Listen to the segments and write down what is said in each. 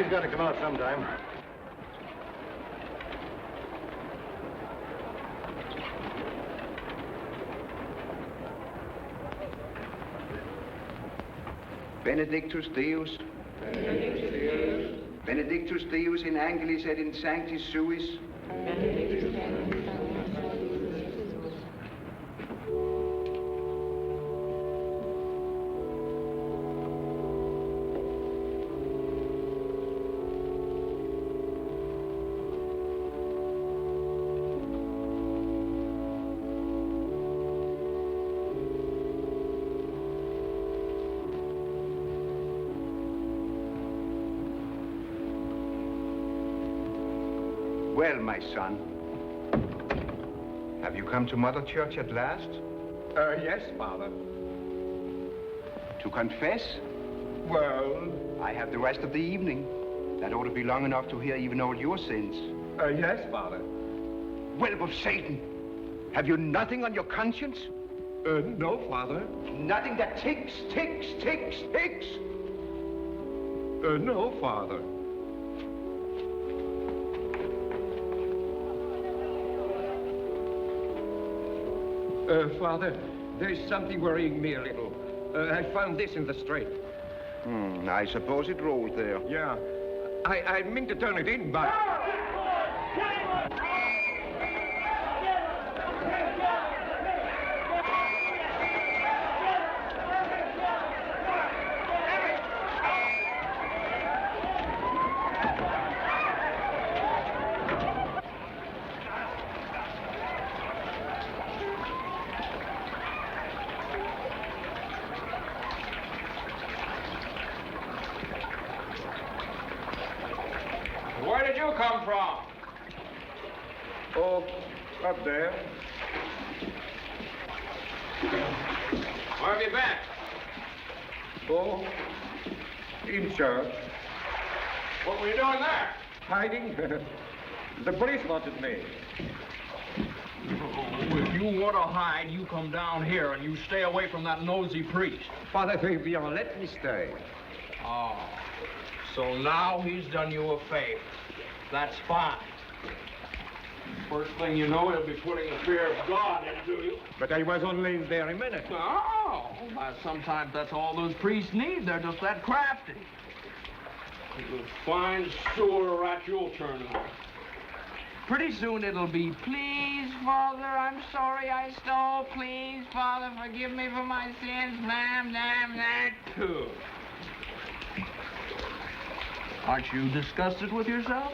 He's got to come out sometime. Benedictus Deus. Benedictus Deus. Benedictus Deus in Angelis et in Sanctis Suis. Well, my son, have you come to Mother Church at last? Yes, Father. To confess? Well, I have the rest of the evening. That ought to be long enough to hear even all your sins. yes, Father. Whelp of Satan, have you nothing on your conscience? No, Father. Nothing that ticks? No, Father. Father, there's something worrying me a little. I found this in the street. I suppose it rolled there. Yeah. I mean to turn it in, but... Where did you come from? Oh, up there. Where have you been? Oh, in church. What were you doing there? Hiding? The police wanted me. If you want to hide, you come down here and you stay away from that nosy priest. Father Fabian, let me stay. Oh, so now he's done you a favor. That's fine. First thing you know, he'll be putting the fear of God into you. But I was only in there a minute. Oh, sometimes that's all those priests need. They're just that crafty. He's a fine sewer rat you'll turn into. Pretty soon it'll be, please, Father, I'm sorry I stole. Please, Father, forgive me for my sins. That too. Aren't you disgusted with yourself?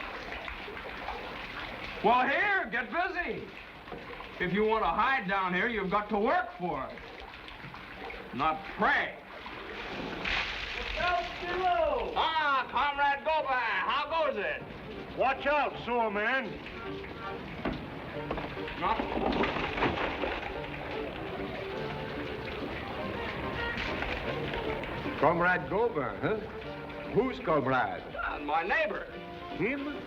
Well, here, get busy. If you want to hide down here, you've got to work for it, not pray. Ah, Comrade Goba, how goes it? Watch out, sewer man. No. Comrade Gober, huh? Who's comrade? My neighbor. Him?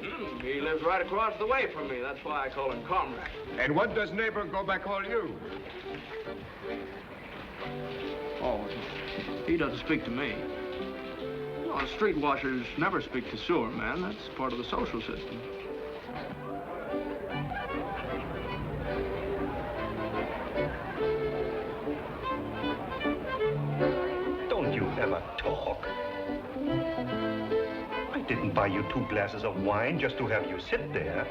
He lives right across the way from me. That's why I call him Comrade. And what does neighbor Gober call you? Oh, he doesn't speak to me. No, street washers never speak to sewer men. That's part of the social system. Don't you ever talk. I didn't buy you 2 glasses of wine just to have you sit there.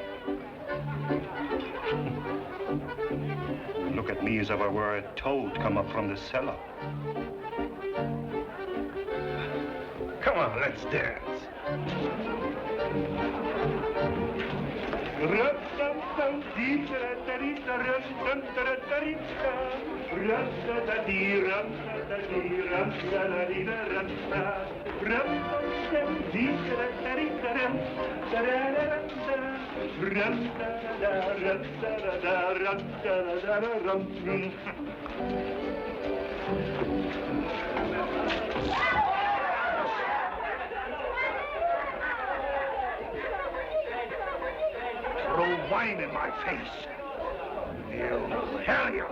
Look at me as if I were a toad come up from the cellar. Come on, let's dance. Throw wine in my face. You hellion.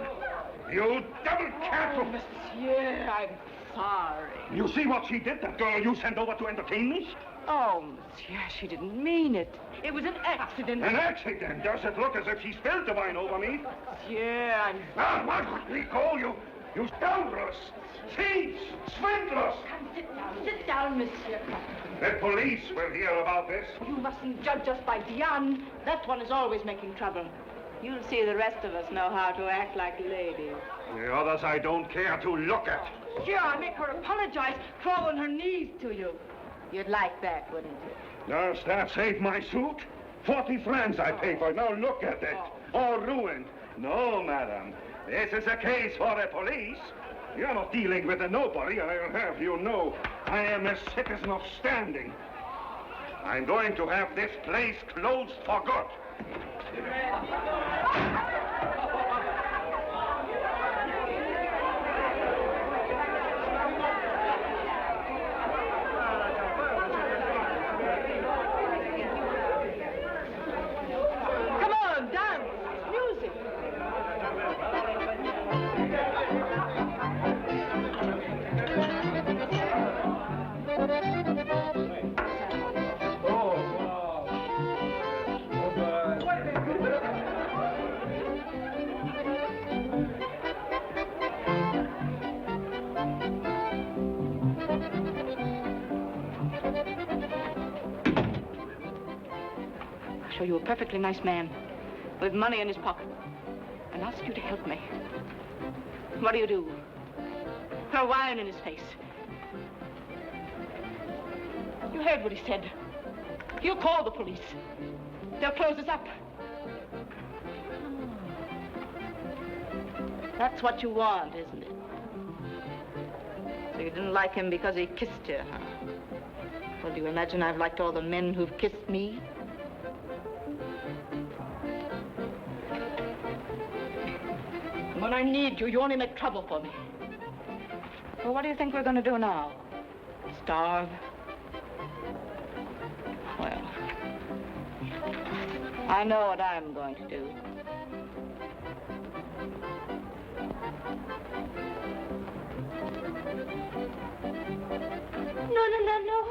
You double careful. Monsieur, I'm sorry. You see what she did, that girl you sent over to entertain me? Oh, monsieur, she didn't mean it. It was an accident. An accident? Does it look as if she spilled the wine over me? Monsieur, I'm... Ah, what would we call you? You scoundrels! Thieves! Swindlers! Come, sit down, monsieur. The police will hear about this. You mustn't judge us by Diane. That one is always making trouble. You'll see the rest of us know how to act like ladies. The others I don't care to look at. Monsieur, I'll make her apologize, crawl on her knees to you. You'd like that, wouldn't you? Does that save my suit? 40 francs I pay for it. Now look at it. All ruined. No, madam. This is a case for the police. You're not dealing with a nobody, I'll have you know. I am a citizen of standing. I'm going to have this place closed for good. Come on, dance, music. I'll show you a perfectly nice man with money in his pocket and ask you to help me. What do? Throw wine in his face. You heard what he said. You call the police. They'll close us up. That's what you want, isn't it? So you didn't like him because he kissed you, huh? Well, do you imagine I've liked all the men who've kissed me? When I need you, you only make trouble for me. Well, what do you think we're going to do now? Starve? Well, I know what I'm going to do. No.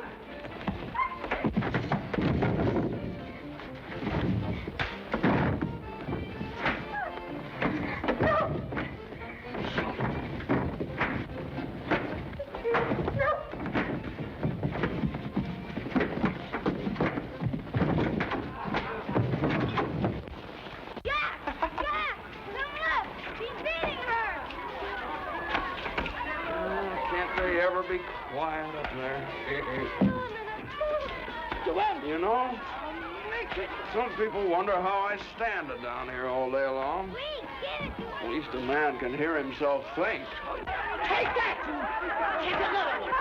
Be quiet up there. You know, some people wonder how I stand it down here all day long. At least a man can hear himself think. Take that! Take another one!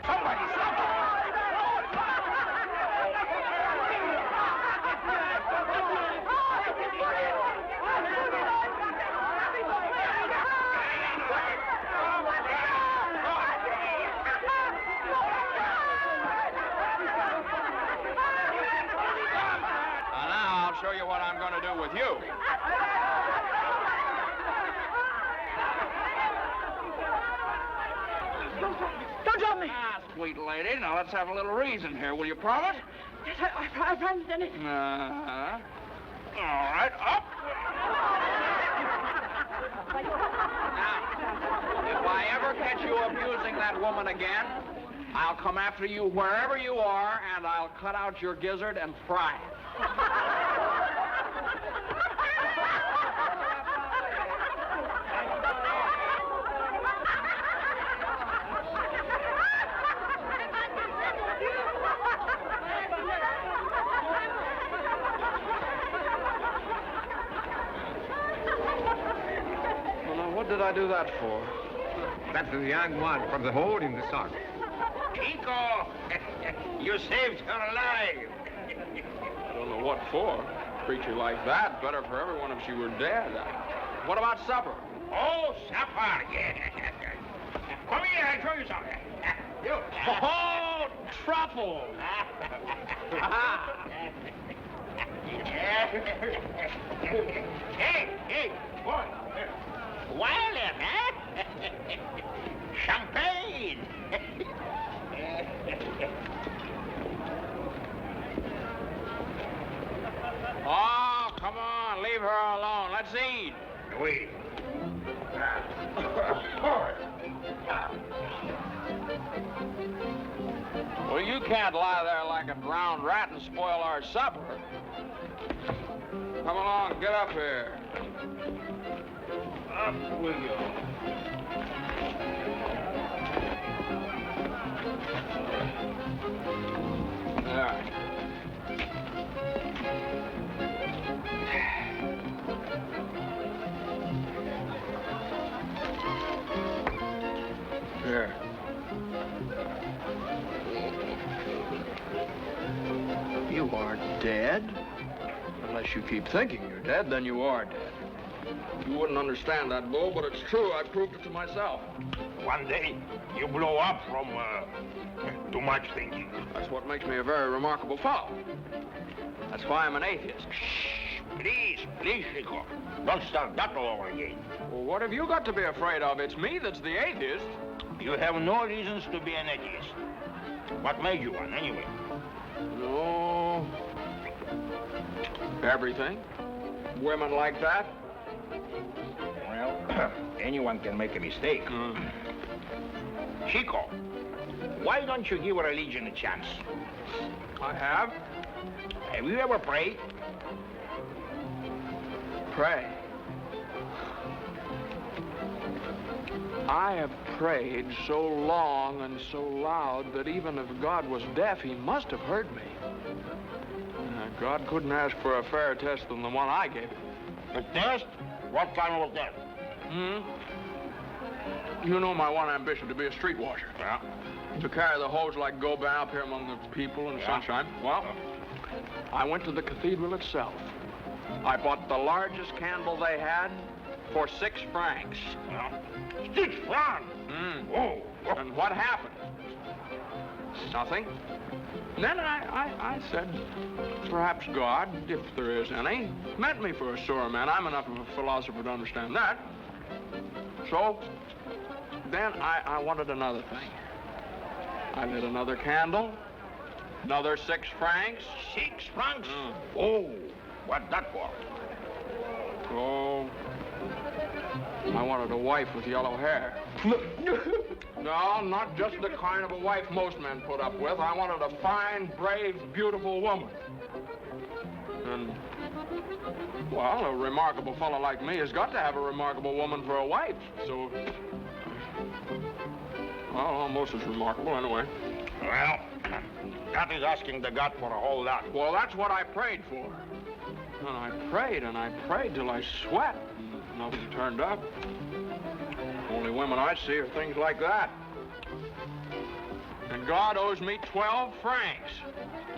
Somebody stop it! Show you what I'm going to do with you. Don't drop me. Ah, sweet lady. Now let's have a little reason here. Will you promise? Yes, I promised, Dennis. Uh-huh. All right, up. Now, if I ever catch you abusing that woman again, I'll come after you wherever you are, and I'll cut out your gizzard and fry it. Well, now, what did I do that for? That's the young one from the hole in the sock. Chico, you saved her life. I don't know what for. A creature like that, better for everyone if she were dead. What about supper? Oh, supper, yeah. Come here, I'll show you something. You. Oh, truffles! Hey, boy. Wild, huh? champagne. Oh, come on, leave her alone. Let's eat. Wait. Well, you can't lie there like a drowned rat and spoil our supper. Come along, get up here. Up we go. There. Here. You aren't dead. Unless you keep thinking you're dead, then you are dead. You wouldn't understand that, Bull, but it's true. I proved it to myself. One day, you blow up from too much thinking. That's what makes me a very remarkable fellow. That's why I'm an atheist. Shh, please, Chico. Don't start that all over again. Well, what have you got to be afraid of? It's me that's the atheist. You have no reasons to be an atheist. What made you one, anyway? No. Everything. Women like that. Well, anyone can make a mistake. Chico, why don't you give religion a chance? I have. Have you ever prayed? Pray. I have prayed so long and so loud that even if God was deaf, he must have heard me. God couldn't ask for a fairer test than the one I gave him. A test? What kind of a test? You know my one ambition, to be a street washer. Yeah. To carry the hose like Gobin up here among the people in the sunshine. Well, I went to the cathedral itself. I bought the largest candle they had for 6 francs. Yeah. 6 francs? Oh. And what happened? Nothing. Then I said, perhaps God, if there is any, meant me for a sour man. I'm enough of a philosopher to understand that. So, then I wanted another thing. I lit another candle, another 6 francs. 6 francs? Oh, what that for? Oh, I wanted a wife with yellow hair. No, not just the kind of a wife most men put up with. I wanted a fine, brave, beautiful woman. And, well, a remarkable fellow like me has got to have a remarkable woman for a wife. So, well, almost as remarkable anyway. Well, that is asking the God for a whole lot. Well, that's what I prayed for. And I prayed till I sweat. And nothing turned up. Only women I see are things like that. And God owes me 12 francs.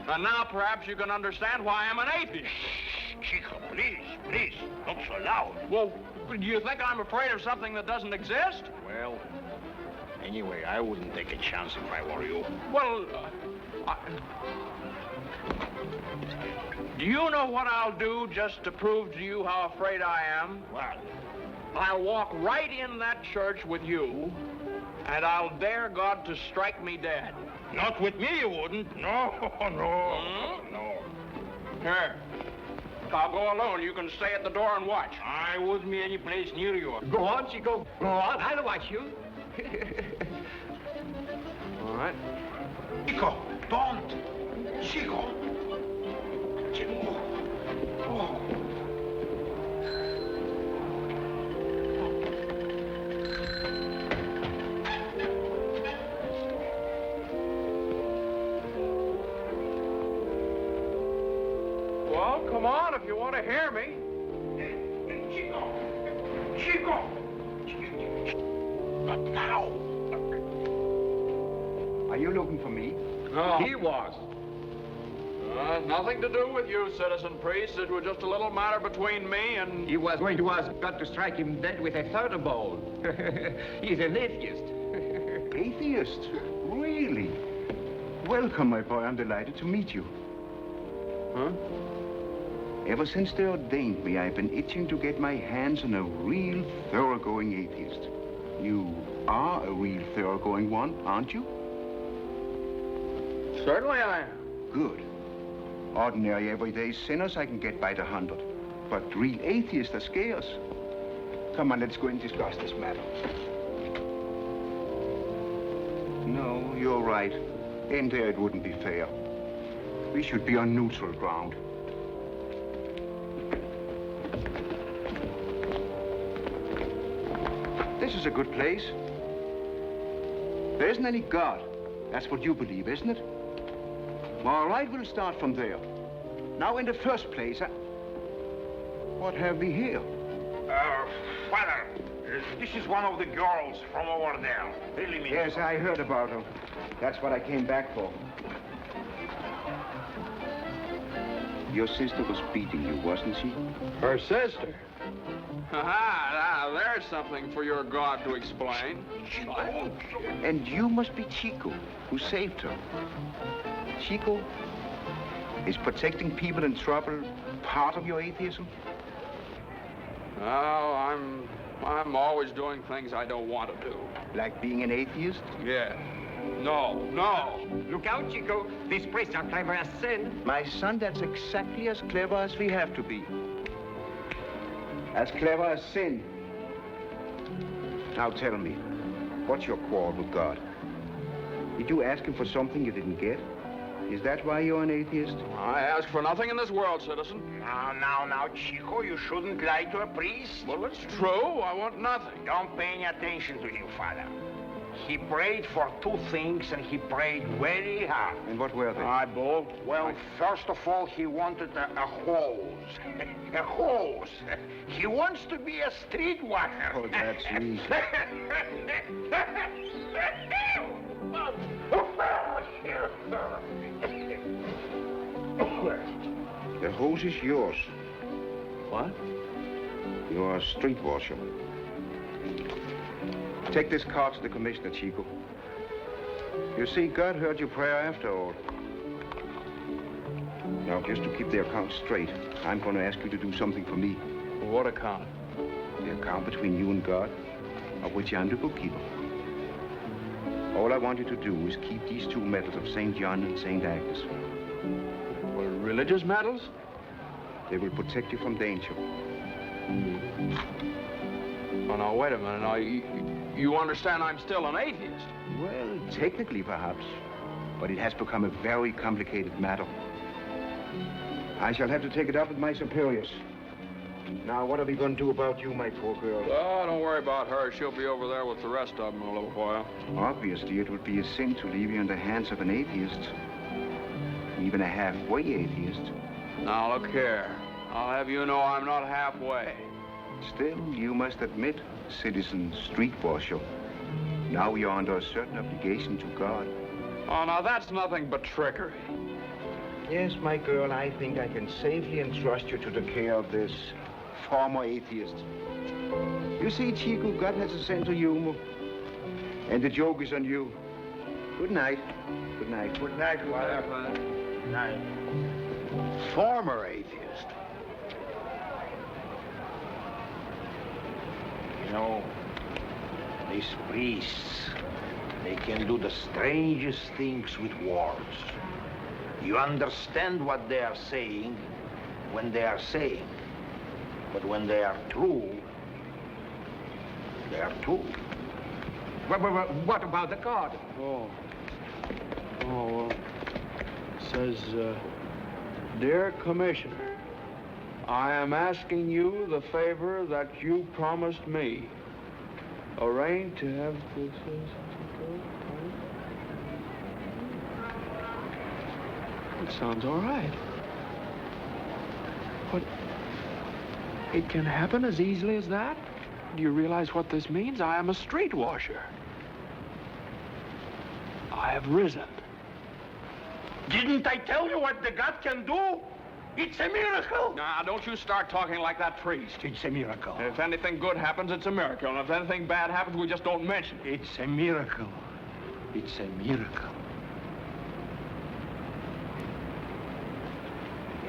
And now perhaps you can understand why I'm an atheist. Shh, Chico, please, not so loud. Well, do you think I'm afraid of something that doesn't exist? Well, anyway, I wouldn't take a chance if I were you. Well, do you know what I'll do just to prove to you how afraid I am? What? I'll walk right in that church with you, and I'll dare God to strike me dead. Not with me, you wouldn't. No. Here. I'll go alone. You can stay at the door and watch. I wouldn't be any place near you. Go on, Chico. Go on. I'll watch you. All right. Chico, don't. Chico. Oh. Well, come on if you want to hear me. Chico. But now. Are you looking for me? No. He was. Nothing to do with you, citizen priest. It was just a little matter between me and... He was going to ask God to strike him dead with a thunderbolt. He's an atheist. Atheist? Really? Welcome, my boy. I'm delighted to meet you. Huh? Ever since they ordained me, I've been itching to get my hands on a real, thoroughgoing atheist. You are a real thoroughgoing one, aren't you? Certainly I am. Good. Ordinary, everyday sinners I can get by the 100. But real atheists are scarce. Come on, let's go and discuss this matter. No, you're right. In there, it wouldn't be fair. We should be on neutral ground. This is a good place. There isn't any God. That's what you believe, isn't it? All right, we'll start from there. Now, in the first place, what have we here? Father, this is one of the girls from over there. Really mean. Yes, I heard about her. That's what I came back for. Your sister was beating you, wasn't she? Her sister? Aha, there's something for your God to explain. And you must be Chico, who saved her. Chico, is protecting people in trouble part of your atheism? Oh, I'm always doing things I don't want to do. Like being an atheist? Yeah. No. Look out, Chico. These priests are clever as sin. My son, that's exactly as clever as we have to be. As clever as sin. Now tell me, what's your quarrel with God? Did you ask him for something you didn't get? Is that why you're an atheist? I ask for nothing in this world, citizen. Now, Chico, you shouldn't lie to a priest. Well, it's true. I want nothing. Don't pay any attention to him, Father. He prayed for two things, and he prayed very hard. And what were they? All right, Bull. Well, first of all, he wanted a hose. A hose. He wants to be a streetwalker. Oh, that's me. The hose is yours. What? You're a street washer. Take this card to the commissioner, Chico. You see, God heard your prayer after all. Now, just to keep the account straight, I'm going to ask you to do something for me. What account? The account between you and God, of which I'm the bookkeeper. All I want you to do is keep these two medals of St. John and St. Agnes. Well, religious medals? They will protect you from danger. Oh, now, wait a minute. Now, you understand I'm still an atheist? Well, technically, perhaps. But it has become a very complicated matter. I shall have to take it up with my superiors. Now, what are we going to do about you, my poor girl? Oh, don't worry about her. She'll be over there with the rest of them in a little while. Obviously, it would be a sin to leave you in the hands of an atheist. Even a halfway atheist. Now, look here. I'll have you know I'm not halfway. Still, you must admit, citizen street washer, now you're under a certain obligation to God. Oh, now, that's nothing but trickery. Yes, my girl, I think I can safely entrust you to the care of this former atheist. You see, Chico, God has a sense of humor. And the joke is on you. Good night. Good night. Good night, Father. Good night. Former atheist. You know, these priests, they can do the strangest things with words. You understand what they are saying when they are saying. But when they are true, they are true. What about the card? Oh, well, it says, Dear Commissioner, I am asking you the favor that you promised me. Arrange to have this... It sounds all right. But it can happen as easily as that? Do you realize what this means? I am a street washer. I have risen. Didn't I tell you what the God can do? It's a miracle. Now, don't you start talking like that priest. It's a miracle. If anything good happens, it's a miracle. And if anything bad happens, we just don't mention it. It's a miracle. It's a miracle.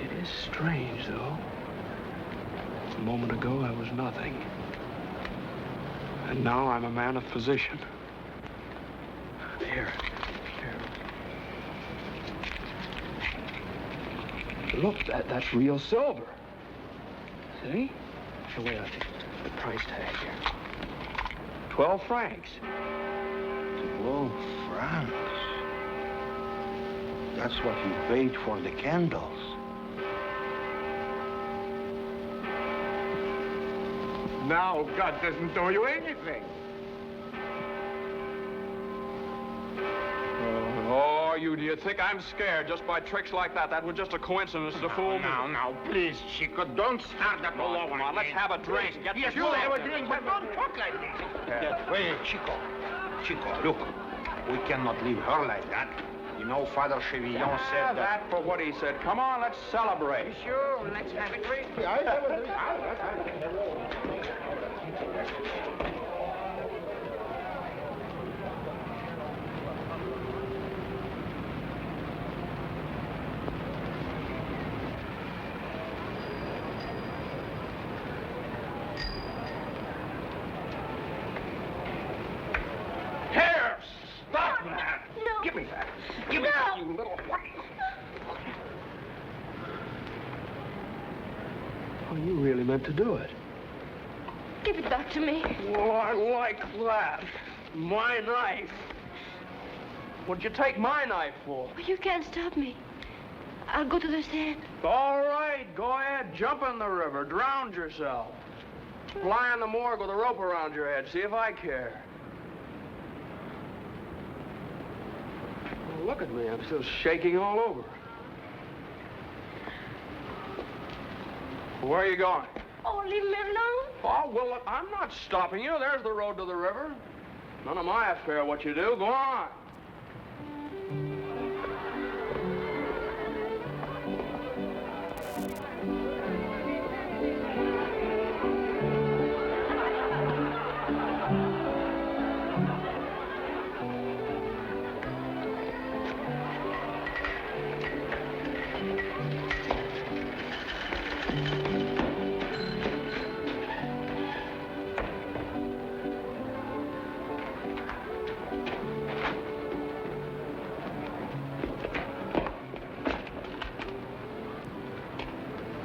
It is strange, though. A moment ago, I was nothing. And now I'm a man of position. Here. Look, that's real silver. See? Oh, wait, I think the price tag here. 12 francs. 12 francs. That's what you paid for the candles. Now God doesn't owe you anything. Oh, do you think I'm scared just by tricks like that? That was just a coincidence to fool me. Now, please, Chico, don't start that all over. Come on, let's have a drink. Yes, you have a drink, but don't talk like this. Wait, Chico, look. We cannot leave her like that. You know, Father Chevillon said that for what he said. Come on, let's celebrate. Sure, let's have a drink. Give me that. Give me that, you little what? Oh, you really meant to do it. Give it back to me. Well, I like that. My knife. What'd you take my knife for? You can't stop me. I'll go to the sand. All right, go ahead. Jump in the river. Drown yourself. Fly in the morgue with a rope around your head. See if I care. Look at me, I'm still shaking all over. Where are you going? Oh, leave me alone. Oh, well, look, I'm not stopping you. There's the road to the river. None of my affair what you do. Go on.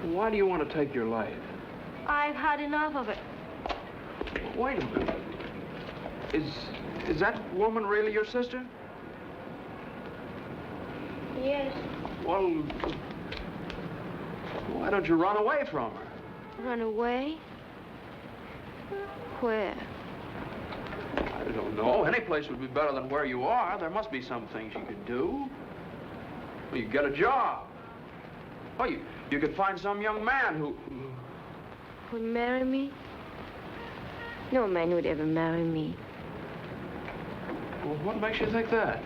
Why do you want to take your life? I've had enough of it. Wait a minute. Is that woman really your sister? Yes. Well, why don't you run away from her? Run away? Where? I don't know. Any place would be better than where you are. There must be some things you could do. Well, you get a job. Oh, you could find some young man who... Would marry me? No man would ever marry me. Well, what makes you think that?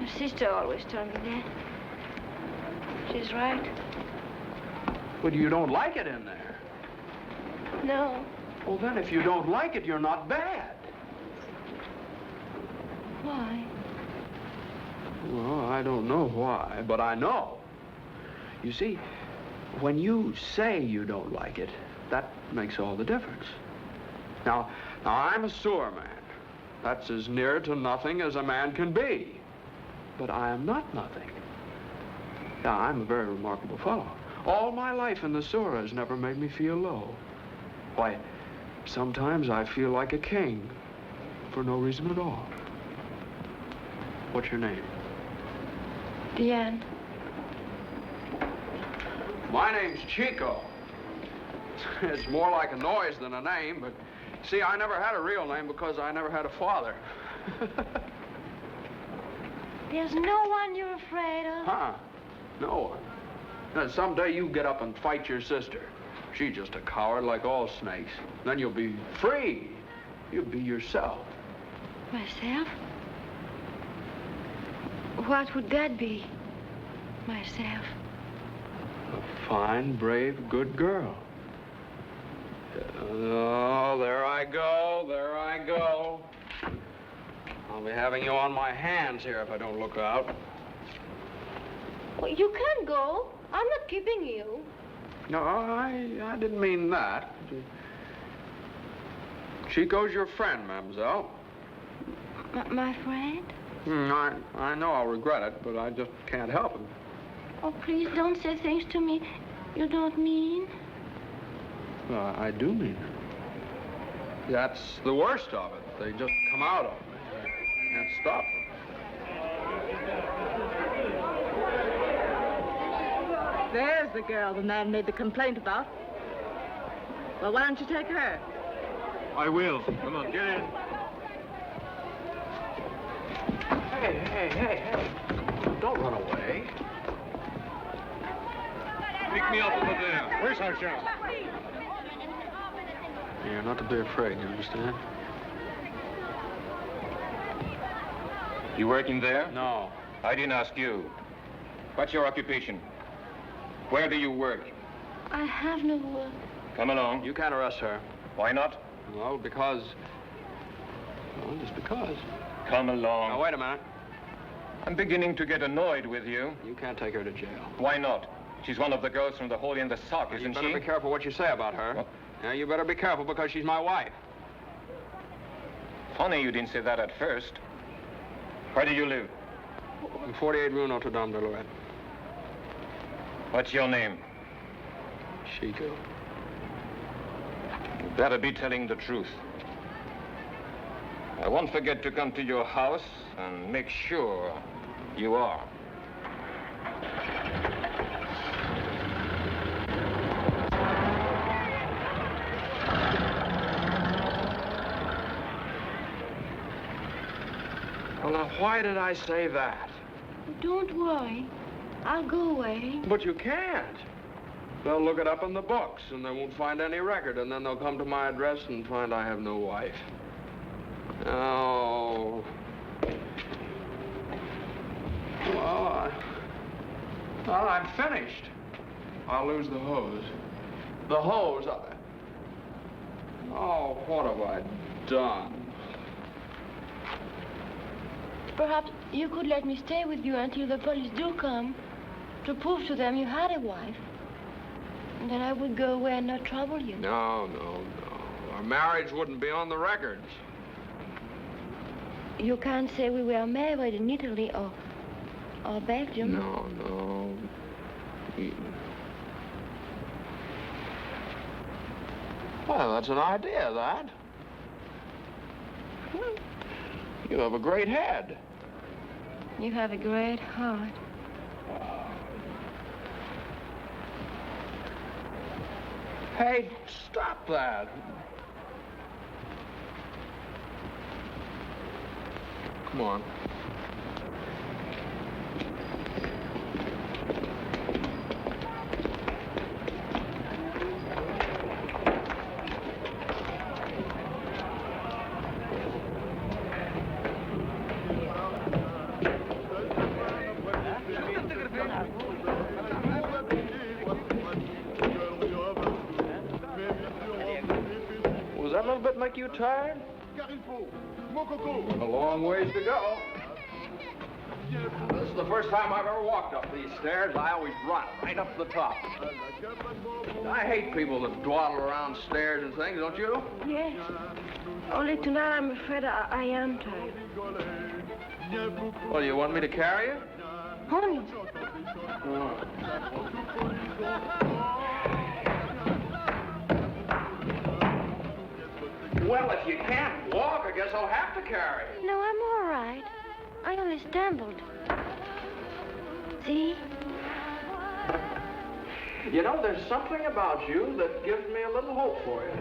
My sister always told me that. She's right. Well, you don't like it in there. No. Well, then, if you don't like it, you're not bad. Why? Well, I don't know why, but I know. You see, when you say you don't like it, that makes all the difference. Now I'm a sewer man. That's as near to nothing as a man can be. But I am not nothing. Now, I'm a very remarkable fellow. All my life in the sewer has never made me feel low. Why, sometimes I feel like a king for no reason at all. What's your name? Diane. My name's Chico. It's more like a noise than a name, but see, I never had a real name because I never had a father. There's no one you're afraid of? Huh? No one. Now, someday you get up and fight your sister. She's just a coward like all snakes. Then you'll be free. You'll be yourself. Myself? What would that be? Myself? A fine, brave, good girl. Oh, there I go, there I go. I'll be having you on my hands here if I don't look out. Well, you can't go. I'm not keeping you. No, I didn't mean that. Chico's your friend, mademoiselle. My friend? I know I'll regret it, but I just can't help it. Oh, please don't say things to me you don't mean. I do mean it. That's the worst of it. They just come out of me. I can't stop them. There's the girl the man made the complaint about. Well, why don't you take her? I will. Come on, get in. Hey. Don't run away. Pick me up over there. Where's our sheriff? You're not to be afraid, you understand? You working there? No. I didn't ask you. What's your occupation? Where do you work? I have no work. Come along. You can't arrest her. Why not? Well, because... Well, just because. Come along. Now, wait a minute. I'm beginning to get annoyed with you. You can't take her to jail. Why not? She's one of the girls from the Holy and the Sock, You isn't better she? be careful what you say about her. What? Now, you better be careful because she's my wife. Funny you didn't say that at first. Where do you live? 48 Rue Notre Dame de Lorette. What's your name? Chico. You better be telling the truth. I won't forget to come to your house and make sure you are. Well, now, why did I say that? Don't worry. I'll go away. But you can't. They'll look it up in the books, and they won't find any record, and then they'll come to my address and find I have no wife. Oh. Well, I'm finished. I'll lose the hose. The hose? Oh, what have I done? Perhaps you could let me stay with you until the police do come to prove to them you had a wife. And then I would go away and not trouble you. No. Our marriage wouldn't be on the records. You can't say we were married in Italy or Belgium. No. Well, that's an idea, that. You have a great head. You have a great heart. Hey, stop that. Come on. Was that a little bit make you tired? A long ways to go. This is the first time I've ever walked up these stairs. I always run right up to the top. I hate people that dawdle around stairs and things, don't you? Yes. Only tonight I'm afraid I am tired. Well, you want me to carry you? Honey. Well, if you can't walk, I guess I'll have to carry you. No, I'm all right. I only stumbled. See? You know, there's something about you that gives me a little hope for you.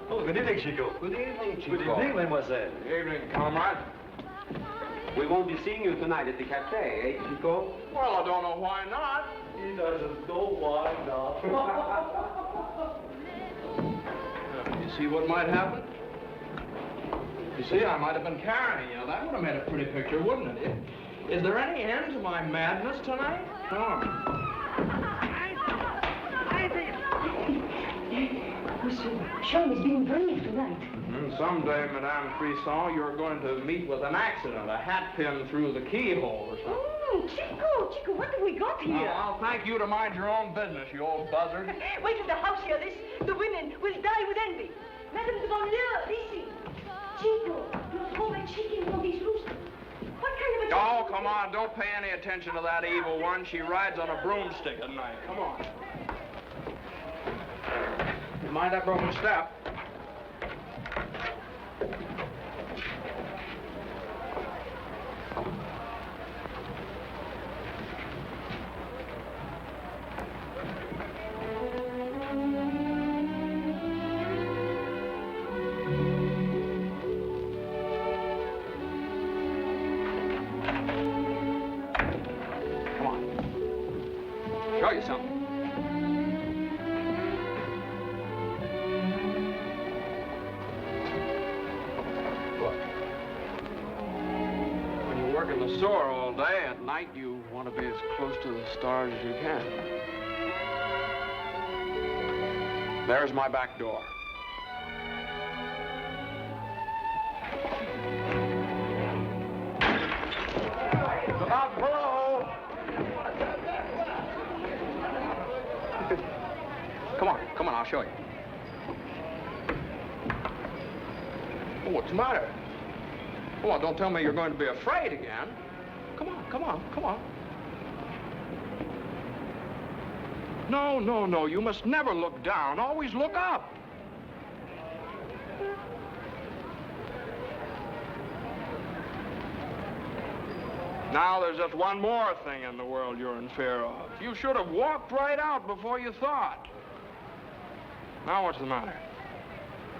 Oh, good evening, Chico. Good evening, Chico. Good evening, mademoiselle. Good evening, comrade. We won't be seeing you tonight at the cafe, eh, Chico? Well, I don't know why not. He doesn't know why not. You see what might happen? You see, I might have been carrying you. That would have made a pretty picture, wouldn't it? Is there any end to my madness tonight? Monsieur Sean is being brave tonight. Someday, Madame Frisson, you're going to meet with an accident, a hat pin through the keyhole or something. Chico, what have we got here? I'll thank you to mind your own business, you old buzzard. Wait till the house hear this. The women will die with envy. Madame de Bonheur, ici. Chico, you're always shaking on these loose. What kind of a... Oh, come on. Don't pay any attention to that evil one. She rides on a broomstick at night. Come on. You mind that broken step? Show you something. Look. When you work in the store all day, at night you want to be as close to the stars as you can. There's my back door. Look out below! Come on, I'll show you. Oh, what's the matter? Oh, don't tell me you're going to be afraid again. Come on. No, you must never look down. Always look up. Now, there's just one more thing in the world you're in fear of. You should have walked right out before you thought. Now, what's the matter?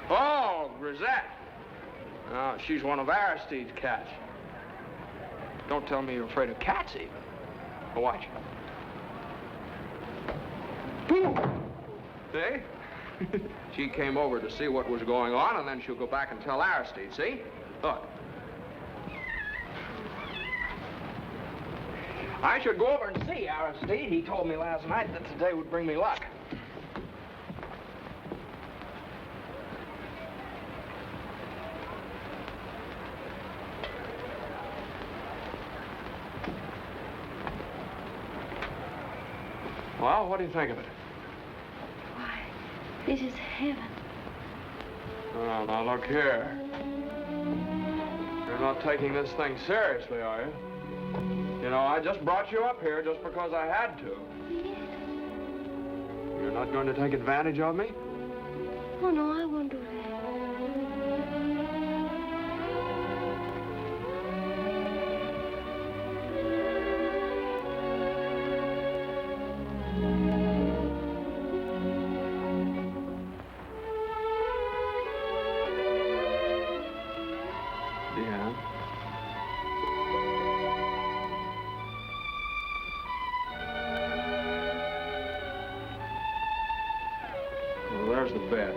Oh, Grisette. Oh, she's one of Aristide's cats. Don't tell me you're afraid of cats, even. Oh, watch. See? She came over to see what was going on, and then she'll go back and tell Aristide, see? Look. I should go over and see Aristide. He told me last night that today would bring me luck. Well, what do you think of it? Why, this is heaven. Oh, now look here. You're not taking this thing seriously, are you? You know, I just brought you up here just because I had to. You're not going to take advantage of me? Oh, no, I won't do that. Yeah. Well, there's the bed.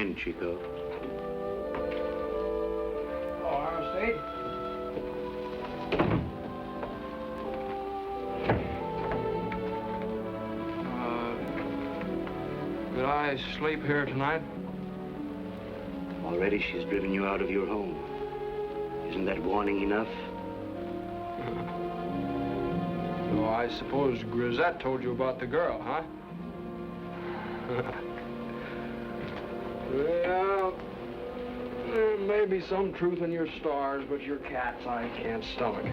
in, Chico. Ohio State. Could I sleep here tonight? Already she's driven you out of your home. Isn't that warning enough? Oh, I suppose Grisette told you about the girl, huh? Well, there may be some truth in your stars, but your cats I can't stomach.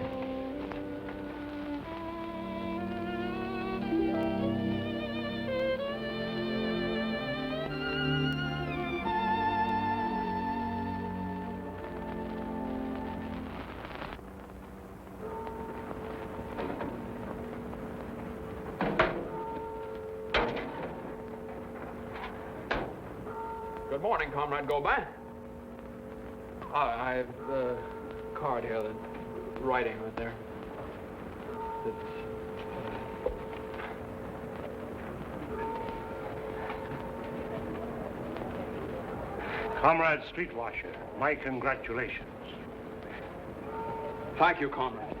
Good morning, Comrade Gobin. I have the card here, the writing right there. Comrade Streetwasher, my congratulations. Thank you, Comrade.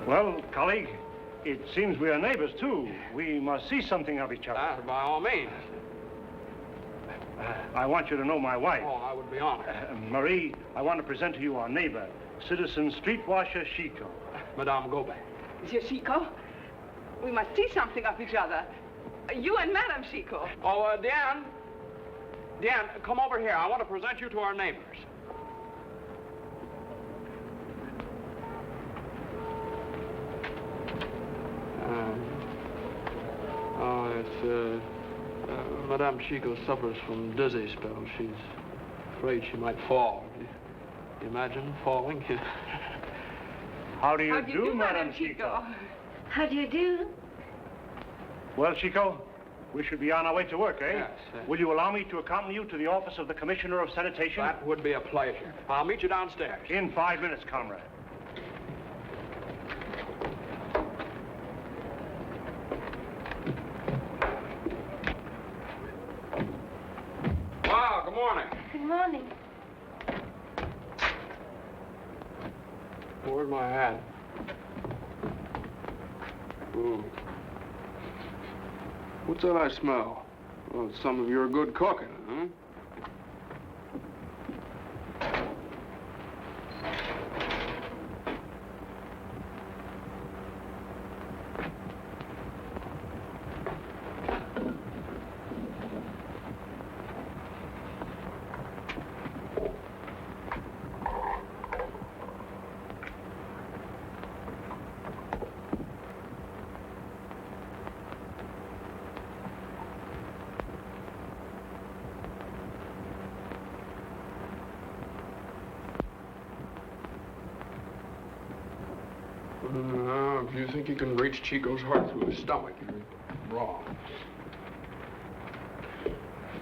Well, colleague, it seems we are neighbors, too. We must see something of each other. By all means. I want you to know my wife. Oh, I would be honored. Marie, I want to present to you our neighbor, Citizen Streetwasher Chico. Madame Gobin. Monsieur Chico, we must see something of each other. You and Madame Chico. Oh, Diane. Diane, come over here. I want to present you to our neighbors. Madame Chico suffers from dizzy spells. She's afraid she might fall. You imagine falling? How do you do, Madame Chico? How do you do? Well, Chico, we should be on our way to work, eh? Yes. Will you allow me to accompany you to the office of the Commissioner of Sanitation? That would be a pleasure. I'll meet you downstairs. In 5 minutes, comrade. Wow, good morning. Good morning. Where's my hat? Ooh. What's that I smell? Well, it's some of your good cooking, huh? If you think you can reach Chico's heart through his stomach, you're wrong.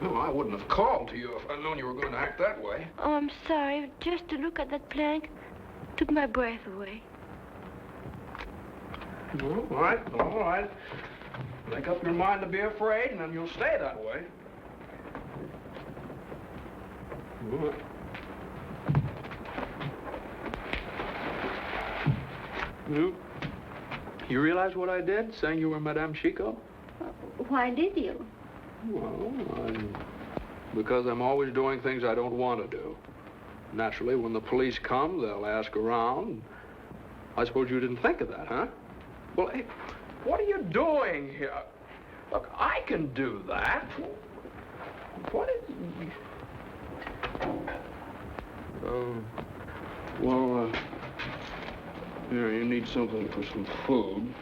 No, I wouldn't have called to you if I'd known you were going to act that way. Oh, I'm sorry. Just to look at that plank took my breath away. All right. Make up your mind to be afraid, and then you'll stay that way. All right. You realize what I did, saying you were Madame Chico? Why did you? Well, because I'm always doing things I don't want to do. Naturally, when the police come, they'll ask around. I suppose you didn't think of that, huh? Well, hey, what are you doing here? Look, I can do that. What is... Here, you need something for some food.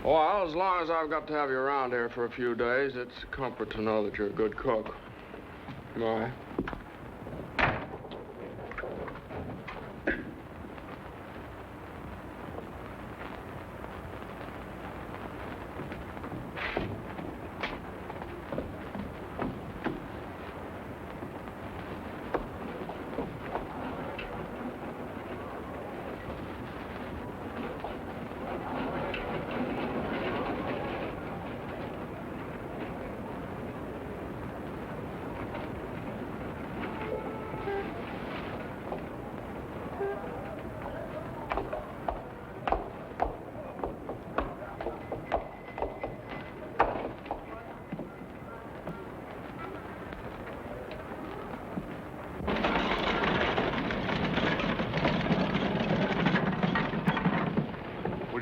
Well, as long as I've got to have you around here for a few days, it's a comfort to know that you're a good cook. Bye.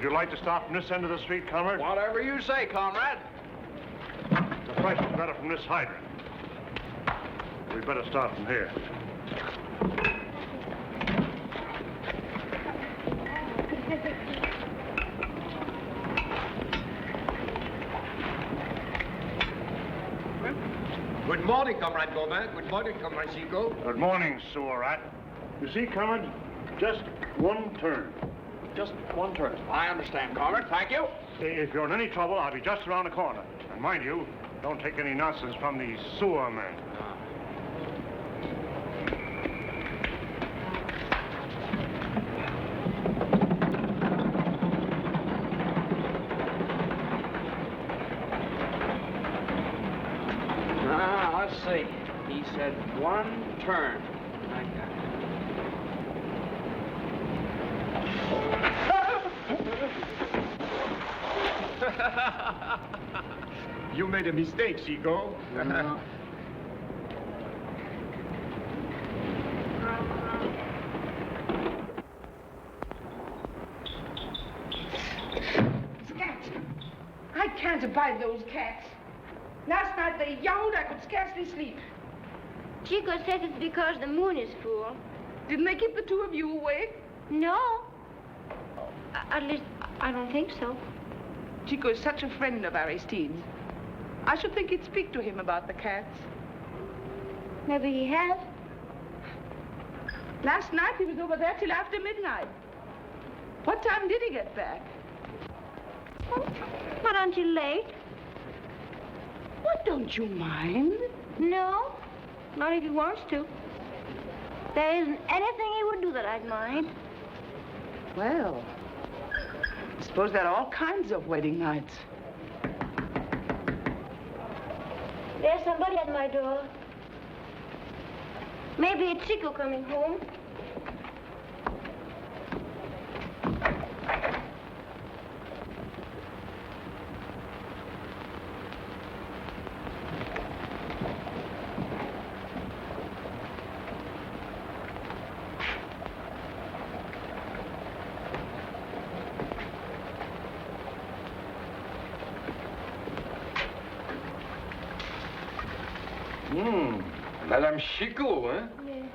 you like to start from this end of the street, comrade? Whatever you say, comrade. The flash is better from this hydrant. We'd better start from here. Good morning, Comrade Gomez. Good morning, Comrade Chico. Good morning, sewer rat. You see, comrade, just one turn. Just one turn. I understand, comrade. Thank you. If you're in any trouble, I'll be just around the corner. And mind you, don't take any nonsense from these sewer men. Let's see. He said one turn. I got it. You made a mistake, Chico. Cats. I can't abide those cats. Last night they yowled, I could scarcely sleep. Chico says it's because the moon is full. Didn't they keep the two of you awake? No. At least, I don't think so. Chico is such a friend of Aristide's. I should think he'd speak to him about the cats. Maybe he has. Last night he was over there till after midnight. What time did he get back? Oh, not until late. What, don't you mind? No, not if he wants to. There isn't anything he would do that I'd mind. Well, I suppose there are all kinds of wedding nights. There's somebody at my door. Maybe it's Chico coming home. Madame Chico, eh? Yes.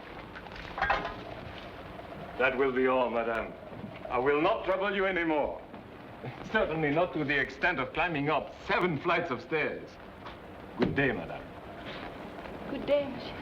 That will be all, madame. I will not trouble you anymore. Certainly not to the extent of climbing up 7 flights of stairs. Good day, madame. Good day, monsieur.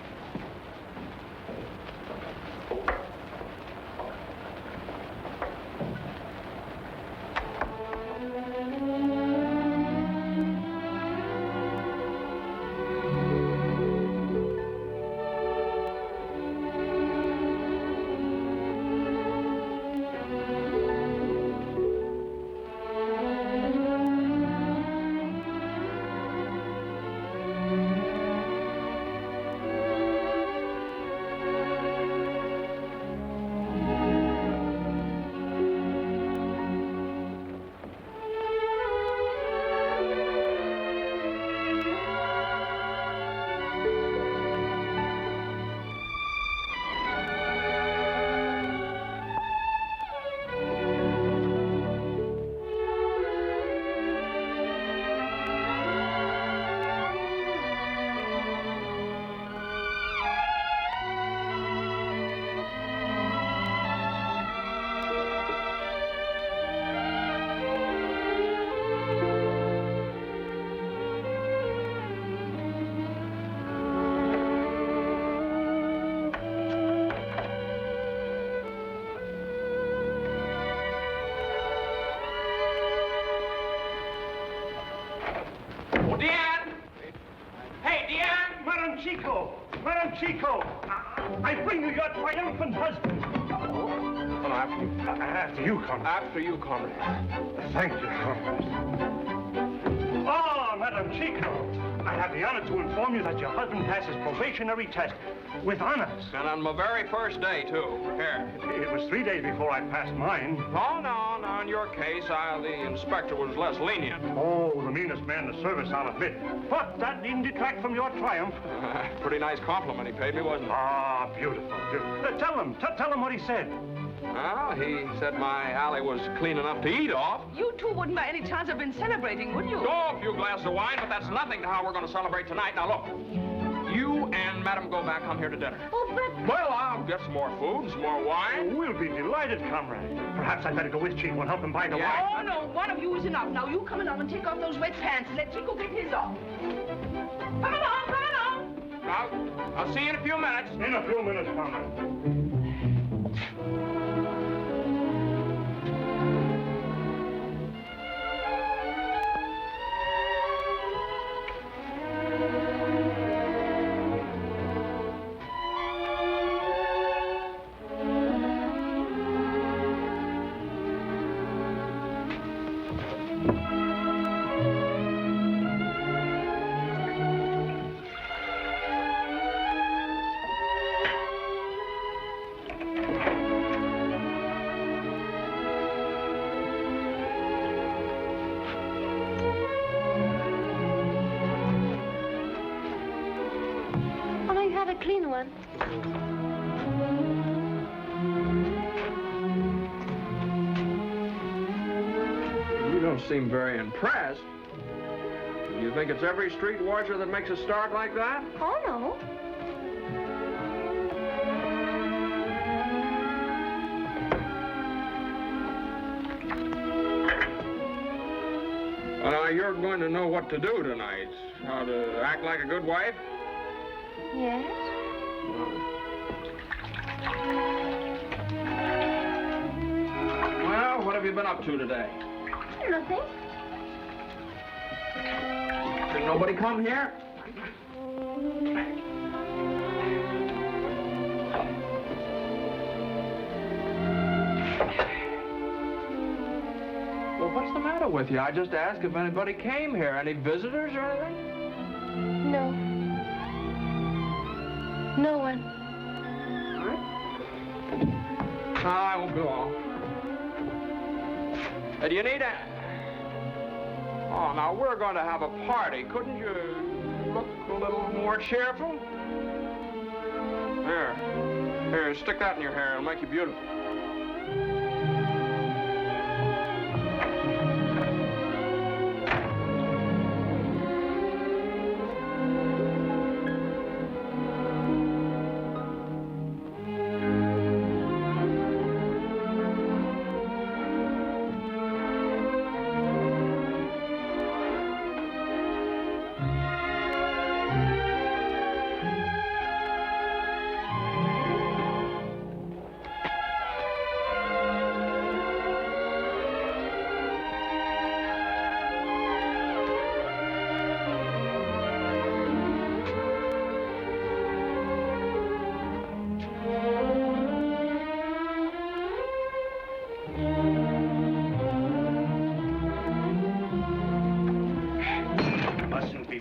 Madame Chico, I bring you your triumphant husband. Well, after you. After you, comrade. After you, comrade. Thank you, comrade. Oh, Madame Chico, I have the honor to inform you that your husband passed his probationary test with honors. And on my very first day, too. Here. It was 3 days before I passed mine. Oh, no. In your case, the inspector was less lenient. Oh, the meanest man in the service, I'll admit. But that didn't detract from your triumph. Pretty nice compliment he paid me, wasn't it? Ah, beautiful, beautiful. Tell him what he said. Well, he said my alley was clean enough to eat off. You two wouldn't by any chance have been celebrating, would you? Go a few glasses of wine, but that's nothing to how we're going to celebrate tonight. Now, look. You and Madam go back. Come here to dinner. Oh, but... Well, I'll get some more food and some more wine. We'll be delighted, comrade. Perhaps I'd better go with Chico and help him buy the wine. Oh, no, one of you is enough. Now, you come along and take off those wet pants and let Chico get his off. Come along, come along. Now, I'll see you in a few minutes. In a few minutes, comrade. Clean one. You don't seem very impressed. You think it's every street washer that makes a start like that? Oh, no. Well, you're going to know what to do tonight. How to act like a good wife? Yes. Well, what have you been up to today? Nothing. Did nobody come here? Well, what's the matter with you? I just asked if anybody came here. Any visitors or anything? No. No one. I won't be long. Do you need a... Oh, now, we're going to have a party. Couldn't you look a little more cheerful? Here, stick that in your hair. It'll make you beautiful.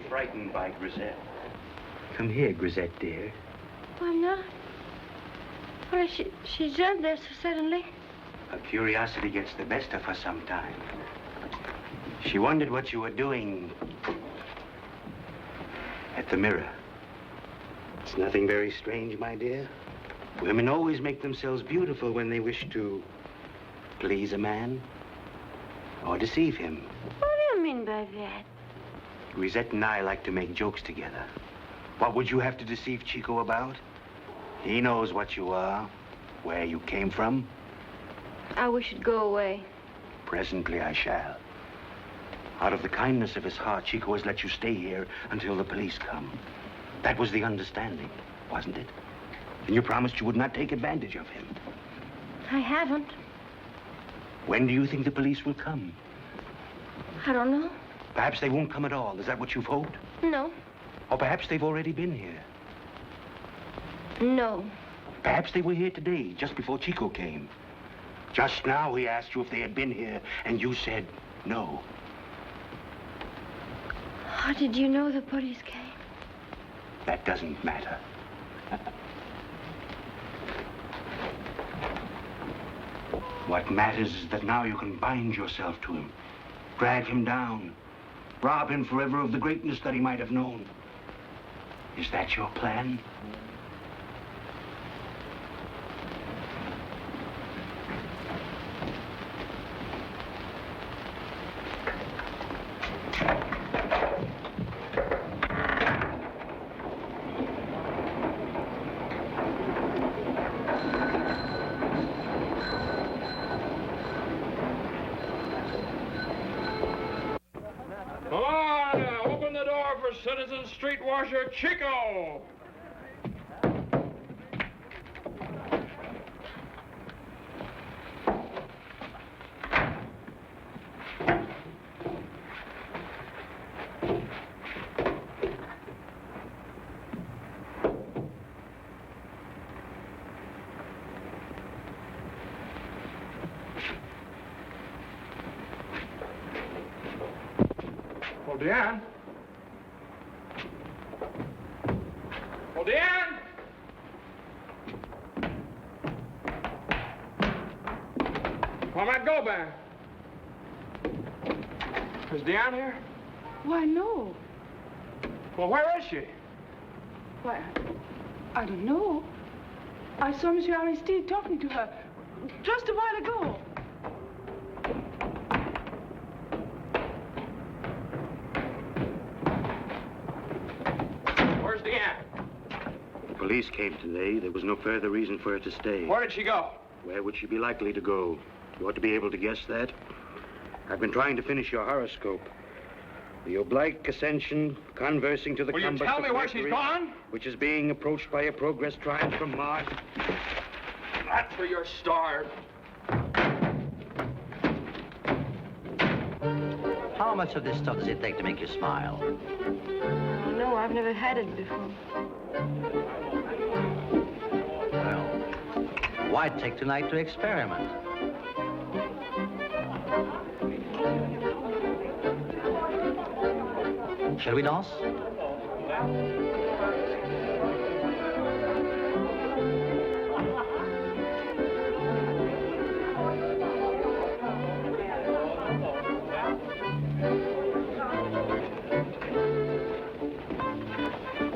Frightened by Grisette. Come here, Grisette, dear. Well, I'm not. Well, she jumped there so suddenly. Her curiosity gets the best of her sometimes. She wondered what you were doing at the mirror. It's nothing very strange, my dear. Women always make themselves beautiful when they wish to please a man or deceive him. What do you mean by that? Grisette and I like to make jokes together. What would you have to deceive Chico about? He knows what you are, where you came from. I wish you'd go away. Presently I shall. Out of the kindness of his heart, Chico has let you stay here until the police come. That was the understanding, wasn't it? And you promised you would not take advantage of him. I haven't. When do you think the police will come? I don't know. Perhaps they won't come at all. Is that what you've hoped? No. Or perhaps they've already been here. No. Perhaps they were here today, just before Chico came. Just now he asked you if they had been here, and you said no. How did you know the police came? That doesn't matter. What matters is that now you can bind yourself to him, drag him down, rob him forever of the greatness that he might have known. Is that your plan? for citizen street washer Chico. Oh, Deanne. Oh, Deanne! Come on, go back. Is Deanne here? Why, no. Well, where is she? Why, I don't know. I saw Monsieur Aristide talking to her just a while ago. Where's Deanne? The police came today. There was no further reason for her to stay. Where did she go? Where would she be likely to go? You ought to be able to guess that. I've been trying to finish your horoscope. The oblique ascension, conversing to the Will you compass tell of me where she's Mercury, gone? which is being approached by a progress triumph from Mars. That's for your stars. How much of this stuff does it take to make you smile? No, I've never had it before. Well, why take tonight to experiment? Shall we dance?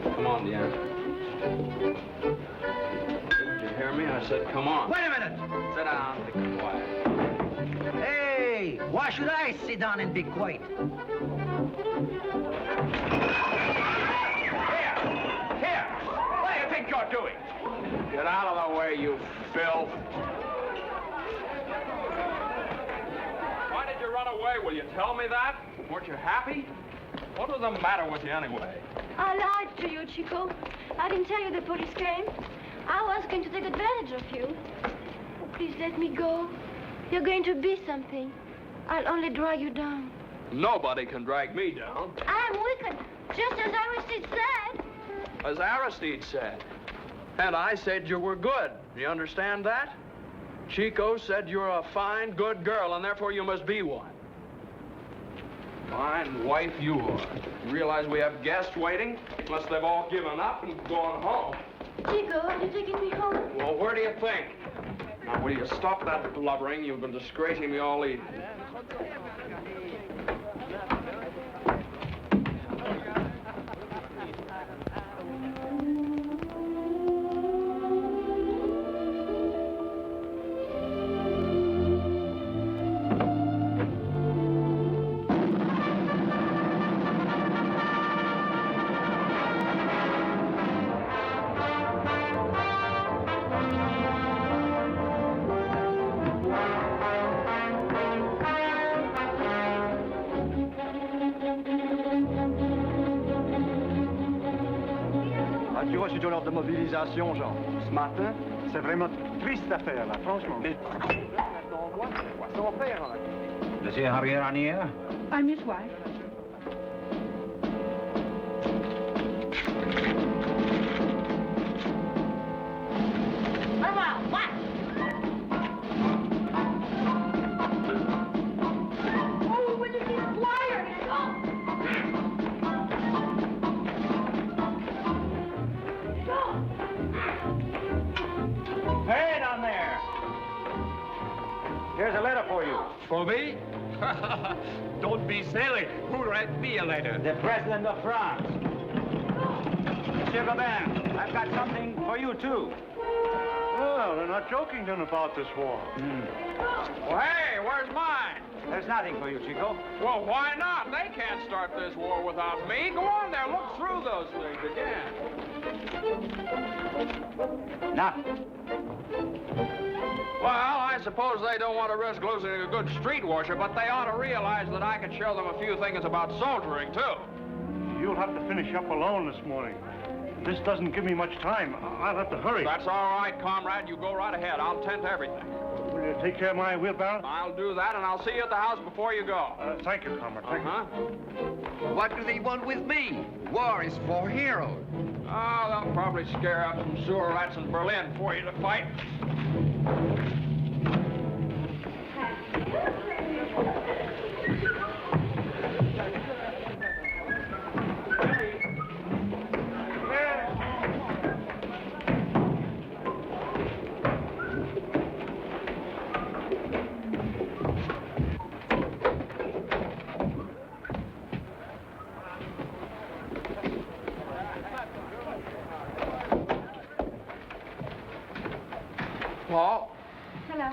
Come on, Deanne. Did you hear me? I said, come on. Wait a minute! Sit down and be quiet. Hey, why should I sit down and be quiet? Here! What do you think you're doing? Get out of the way, you filth. Why did you run away? Will you tell me that? Weren't you happy? What was the matter with you anyway? I lied to you, Chico. I didn't tell you the police came. I was going to take advantage of you. Oh, please let me go. You're going to be something. I'll only drag you down. Nobody can drag me down. I'm wicked, just as Aristide said. As Aristide said. And I said you were good. You understand that? Chico said you're a fine, good girl, and therefore you must be one. Fine wife you are. You realize we have guests waiting? Unless they've all given up and gone home. Chico, are you taking me home? Well, where do you think? Now, will you stop that blubbering? You've been disgracing me all evening. As-tu reçu ton ordre de mobilisation, Jean? Ce matin, c'est vraiment triste affaire, là, franchement. Mais... Son père, là. Monsieur Javier, I'm his wife. Oh, will you keep quiet? Hey, down there! Here's a letter for you. For me? Don't be silly. Who write me a letter? The President of France. Monsieur Gobin, I've got something for you, too. Oh, they're not joking then about this war. Well, hey, where's mine? There's nothing for you, Chico. Well, why not? They can't start this war without me. Go on there, look through those things again. Nothing. Well, I suppose they don't want to risk losing a good street washer, but they ought to realize that I can show them a few things about soldiering, too. You'll have to finish up alone this morning. This doesn't give me much time. I'll have to hurry. That's all right, comrade. You go right ahead. I'll tend to everything. Will you take care of my wheelbarrow? I'll do that, and I'll see you at the house before you go. Thank you, comrade. Thank you. What do they want with me? War is for heroes. Oh, they'll probably scare up some sewer rats in Berlin for you to fight. Hello? Hello.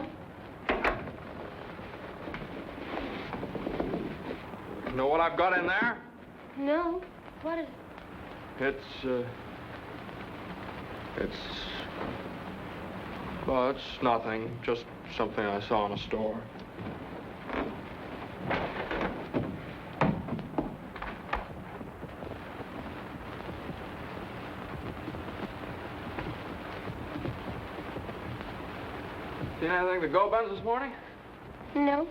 You know what I've got in there? No. What is it? Well, it's nothing. Just something I saw in a store. Seen anything to go, Benz, this morning? No.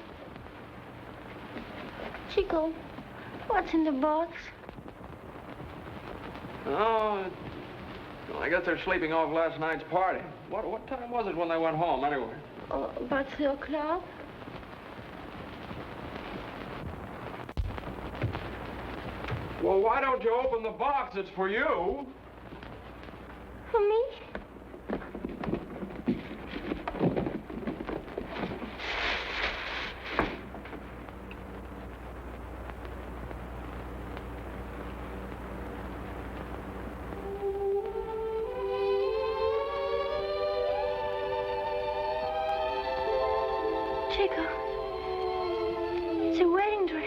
Chico, what's in the box? Oh, well, I guess they're sleeping off last night's party. What time was it when they went home, anyway? Oh, about 3 o'clock. Well, why don't you open the box? It's for you. For me? Chico, it's a wedding dress.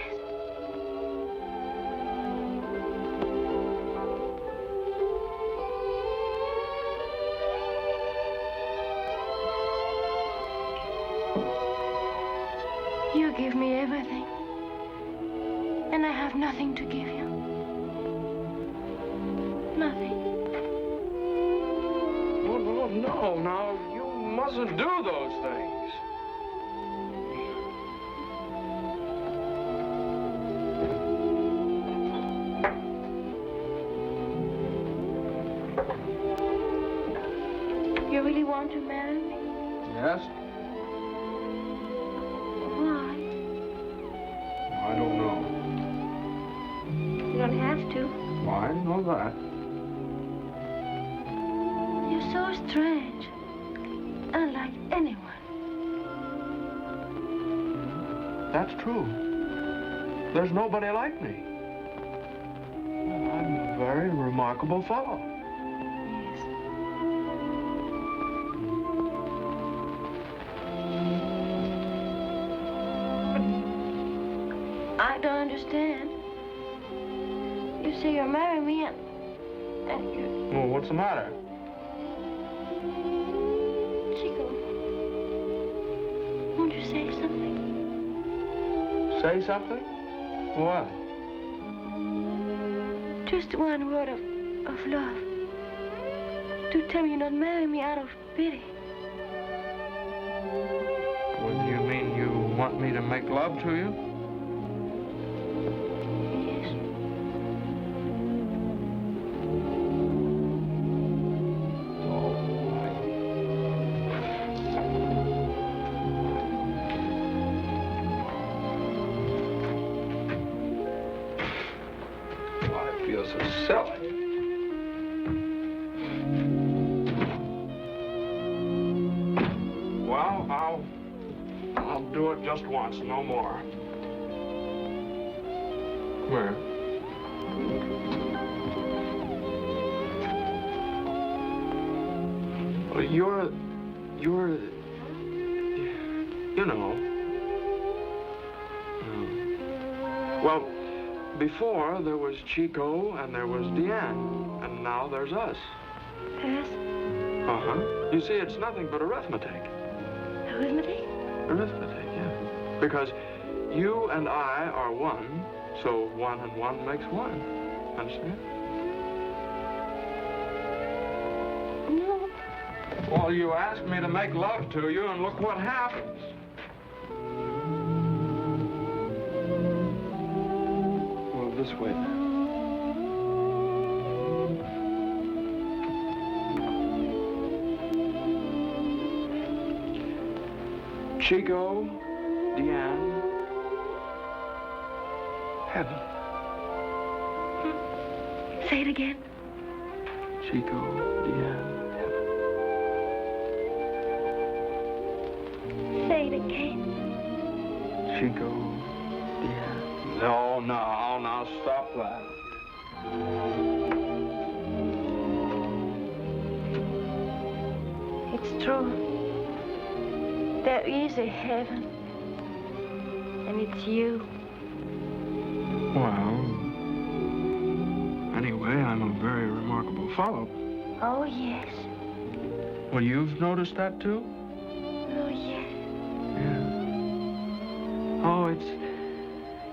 You give me everything, and I have nothing to give you. Nothing. No, you mustn't do those things. You really want to marry me? Yes? Why? I don't know. You don't have to. Why? I know that. You're so strange. Unlike anyone. That's true. There's nobody like me. Well, I'm a very remarkable fellow. I don't understand. You say you're marrying me and you... Well, what's the matter? Chico, won't you say something? Say something? What? Just one word of love. To tell me you're not marrying me out of pity. Well, do you mean you want me to make love to you? Well, I'll do it just once, no more. Where? Well, you're, you know. Well, before there was Chico and there was Deanne, and now there's us. Us? Uh-huh. You see, it's nothing but arithmetic. Arithmetic? Arithmetic, yeah. Because you and I are one, so 1 and 1 makes 1. Understand? No. Well, you asked me to make love to you, and look what happens. Well, this way then. Chico, Deanne, heaven. Say it again. Chico, Deanne, Say it again. Chico, Deanne. No, now stop that. It's true. There is a heaven. And it's you. Well, anyway, I'm a very remarkable fellow. Oh, yes. Well, you've noticed that too? Oh, yes. Yeah. Oh,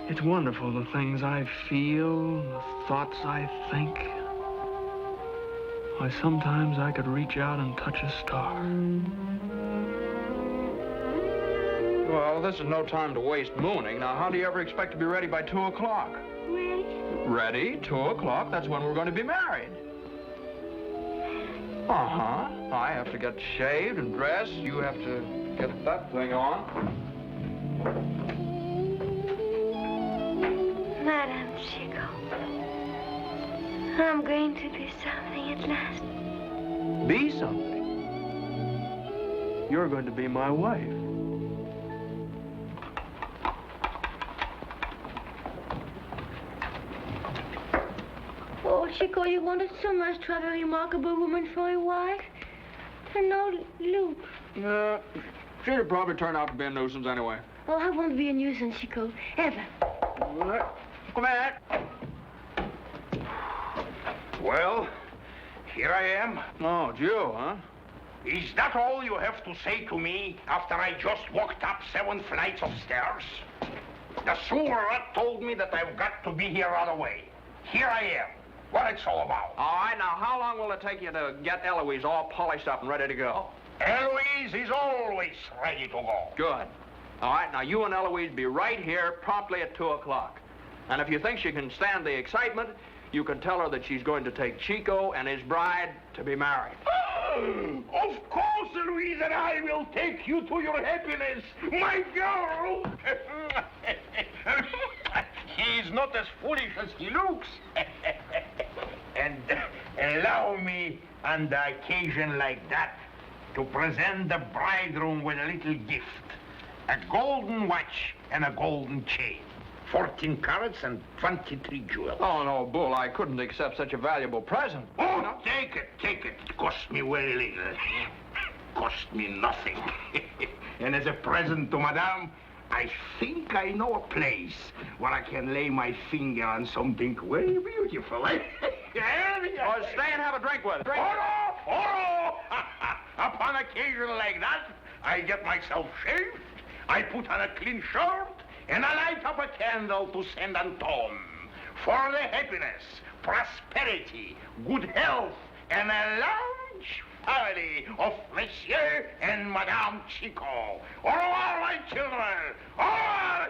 it's wonderful, the things I feel, the thoughts I think. Why, sometimes I could reach out and touch a star. Well, this is no time to waste mooning. Now, how do you ever expect to be ready by 2 o'clock? Ready? Ready? 2 o'clock? That's when we're going to be married. Uh-huh. I have to get shaved and dressed. You have to get that thing on. Madam Chico, I'm going to be something at last. Be something? You're going to be my wife. Oh, Chico, you wanted so much to have a remarkable woman for a wife. And now, look. She'd probably turn out to be a nuisance anyway. Oh, I won't be a nuisance, Chico. Ever. Come in. Well, here I am. Oh, it's you, huh? Is that all you have to say to me after I just walked up 7 flights of stairs? The sewer rat told me that I've got to be here right away. Here I am. What it's all about. All right, now, how long will it take you to get Eloise all polished up and ready to go? Eloise is always ready to go. Good. All right, now, you and Eloise be right here promptly at 2 o'clock. And if you think she can stand the excitement, you can tell her that she's going to take Chico and his bride to be married. Of course, Eloise, and I will take you to your happiness, my girl. He's not as foolish as he looks. And allow me, on the occasion like that, to present the bridegroom with a little gift. A golden watch and a golden chain. 14 carats and 23 jewels. Oh, no, Bull, I couldn't accept such a valuable present. Oh, no? Take it. It cost me very little. Cost me nothing. And as a present to Madame, I think I know a place where I can lay my finger on something very beautiful. Oh, stay and have a drink with her. Upon occasion like that, I get myself shaved, I put on a clean shirt, and I light up a candle to Saint Anton for the happiness, prosperity, good health, and a large family of Monsieur and Madame Chico. Au revoir, my children. Au revoir.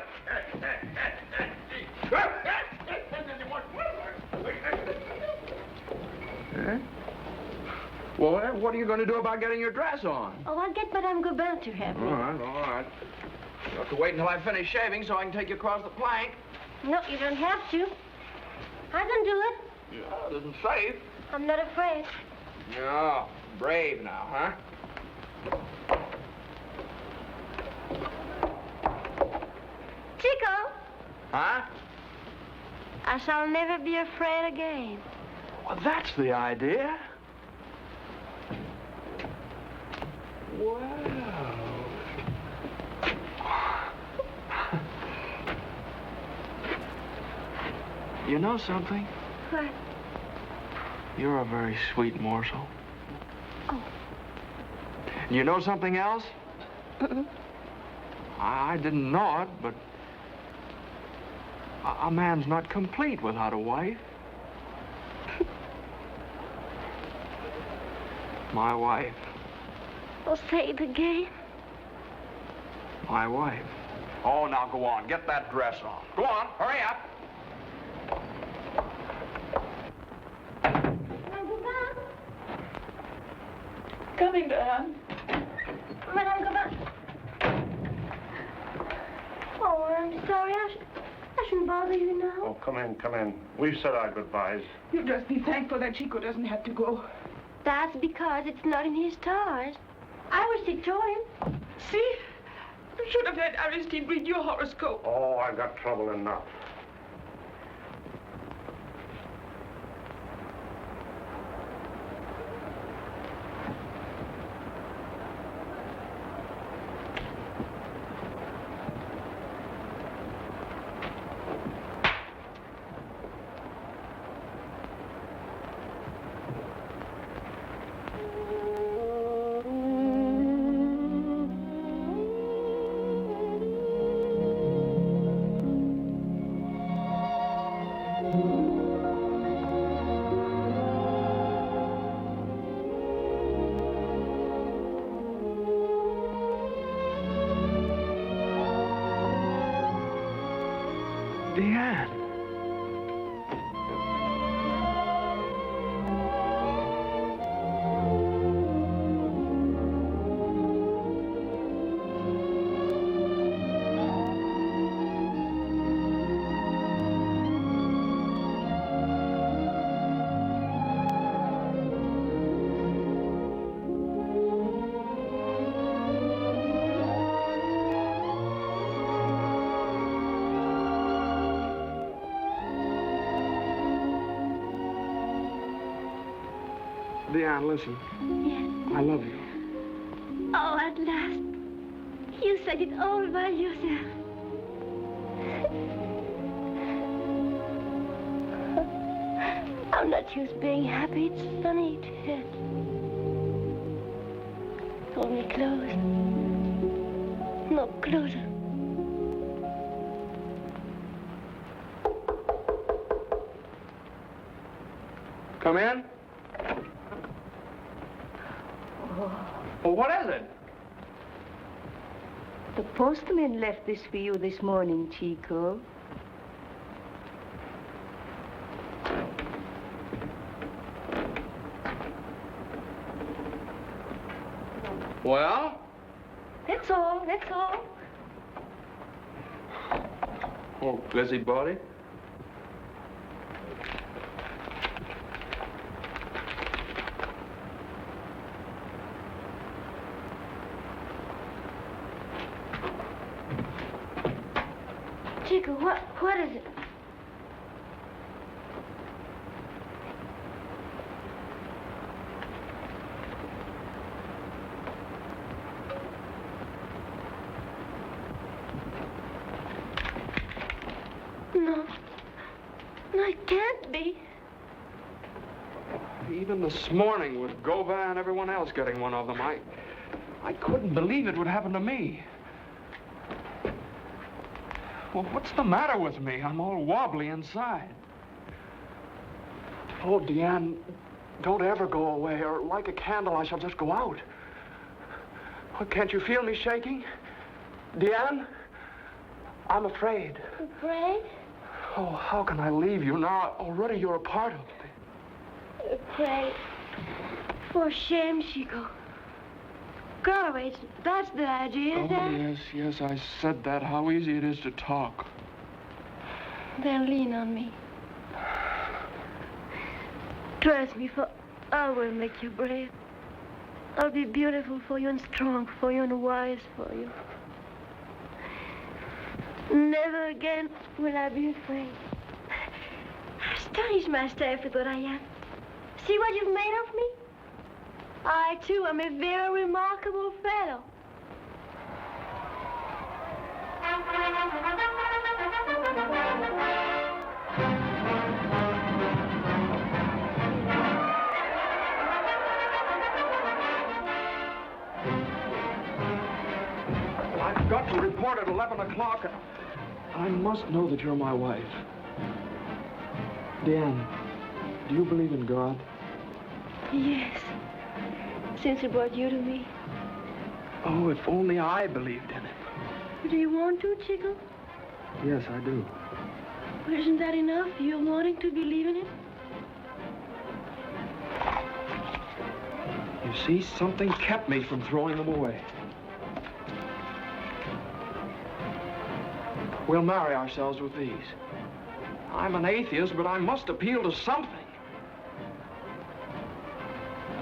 Well, what are you going to do about getting your dress on? Oh, I'll get Madame Gobin to have me. All right. You'll have to wait until I finish shaving so I can take you across the plank. No, you don't have to. I can do it. Yeah, it isn't safe. I'm not afraid. Yeah, brave now, huh? Chico! Huh? I shall never be afraid again. Well, that's the idea. Wow. You know something? What? You're a very sweet morsel. Oh. You know something else? I didn't know it, but a man's not complete without a wife. My wife. Oh, say it again. My wife. Oh, now go on. Get that dress on. Go on. Hurry up. Coming, Diane. Madame Gabin. Oh, I'm sorry. I shouldn't bother you now. Oh, come in, come in. We've said our goodbyes. You just be thankful that Chico doesn't have to go. That's because it's not in his stars. I wish to join him. See? You should have had Aristide read your horoscope. Oh, I've got trouble enough. Deanne. Deanne, listen. Yes. I love you. Oh, at last. You said it all by yourself. I'm not used to being happy. It's funny. It hurts. Hold me close. No, closer. Come in. Well, what is it? The postman left this for you this morning, Chico. Well? That's all. That's all. Oh, busybody. Chico, what is it? No. No, it can't be. Even this morning with Gova and everyone else getting one of them, I couldn't believe it would happen to me. Well, what's the matter with me? I'm all wobbly inside. Oh, Deanne, don't ever go away, or like a candle, I shall just go out. Well, can't you feel me shaking? Deanne, I'm afraid. Afraid? Oh, how can I leave you now? Already you're a part of me. Afraid. For shame, Chico. Go away. That's the idea. Oh, yes, I said that. How easy it is to talk. Then lean on me. Trust me, for I will make you brave. I'll be beautiful for you and strong for you and wise for you. Never again will I be afraid. Astonish myself with what I am. See what you've made of me? I, too, am a very remarkable fellow. I've got to report at 11 o'clock. I must know that you're my wife. Deanne, do you believe in God? Yes. since he brought you to me. Oh, if only I believed in it. Do you want to, Chico? Yes, I do. But isn't that enough? You wanting to believe in it? You see, something kept me from throwing them away. We'll marry ourselves with these. I'm an atheist, but I must appeal to something.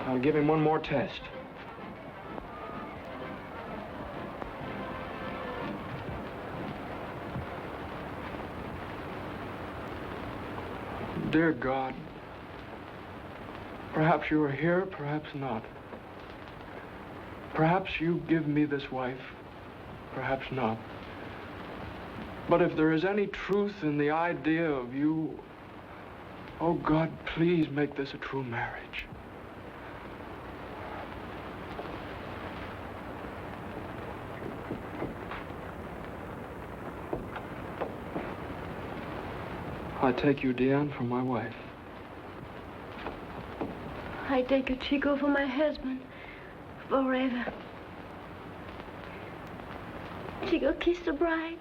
I'll give him one more test. Dear God, perhaps you are here, perhaps not. Perhaps you give me this wife, perhaps not. But if there is any truth in the idea of you, oh God, please make this a true marriage. I take you, Diane, for my wife. I take you, Chico, for my husband. Forever. Chico, kiss the bride.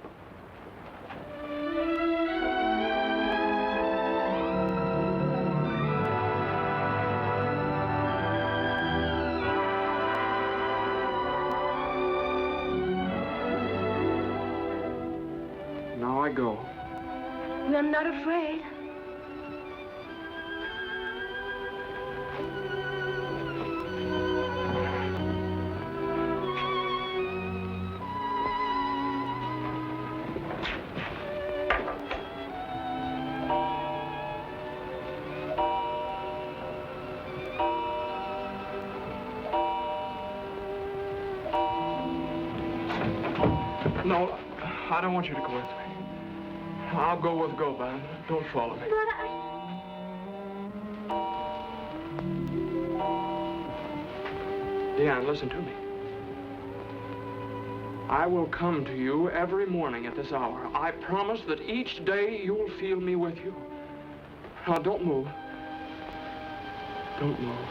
Now I go. I'm not afraid. No, I don't want you to go with me. I'll go with Goban. Don't follow me. But Diane, listen to me. I will come to you every morning at this hour. I promise that each day you'll feel me with you. Now, don't move. Don't move.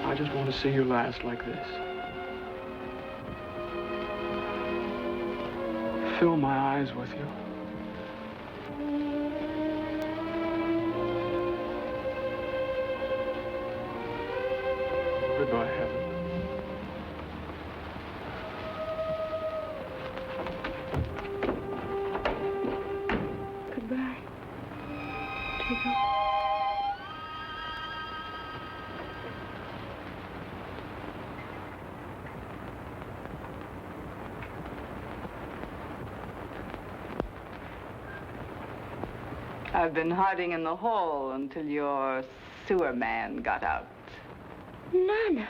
I just want to see you last like this. Fill my eyes with you. Goodbye, heaven. goodbye, Chico. I've been hiding in the hall until your sewer man got out. Nana.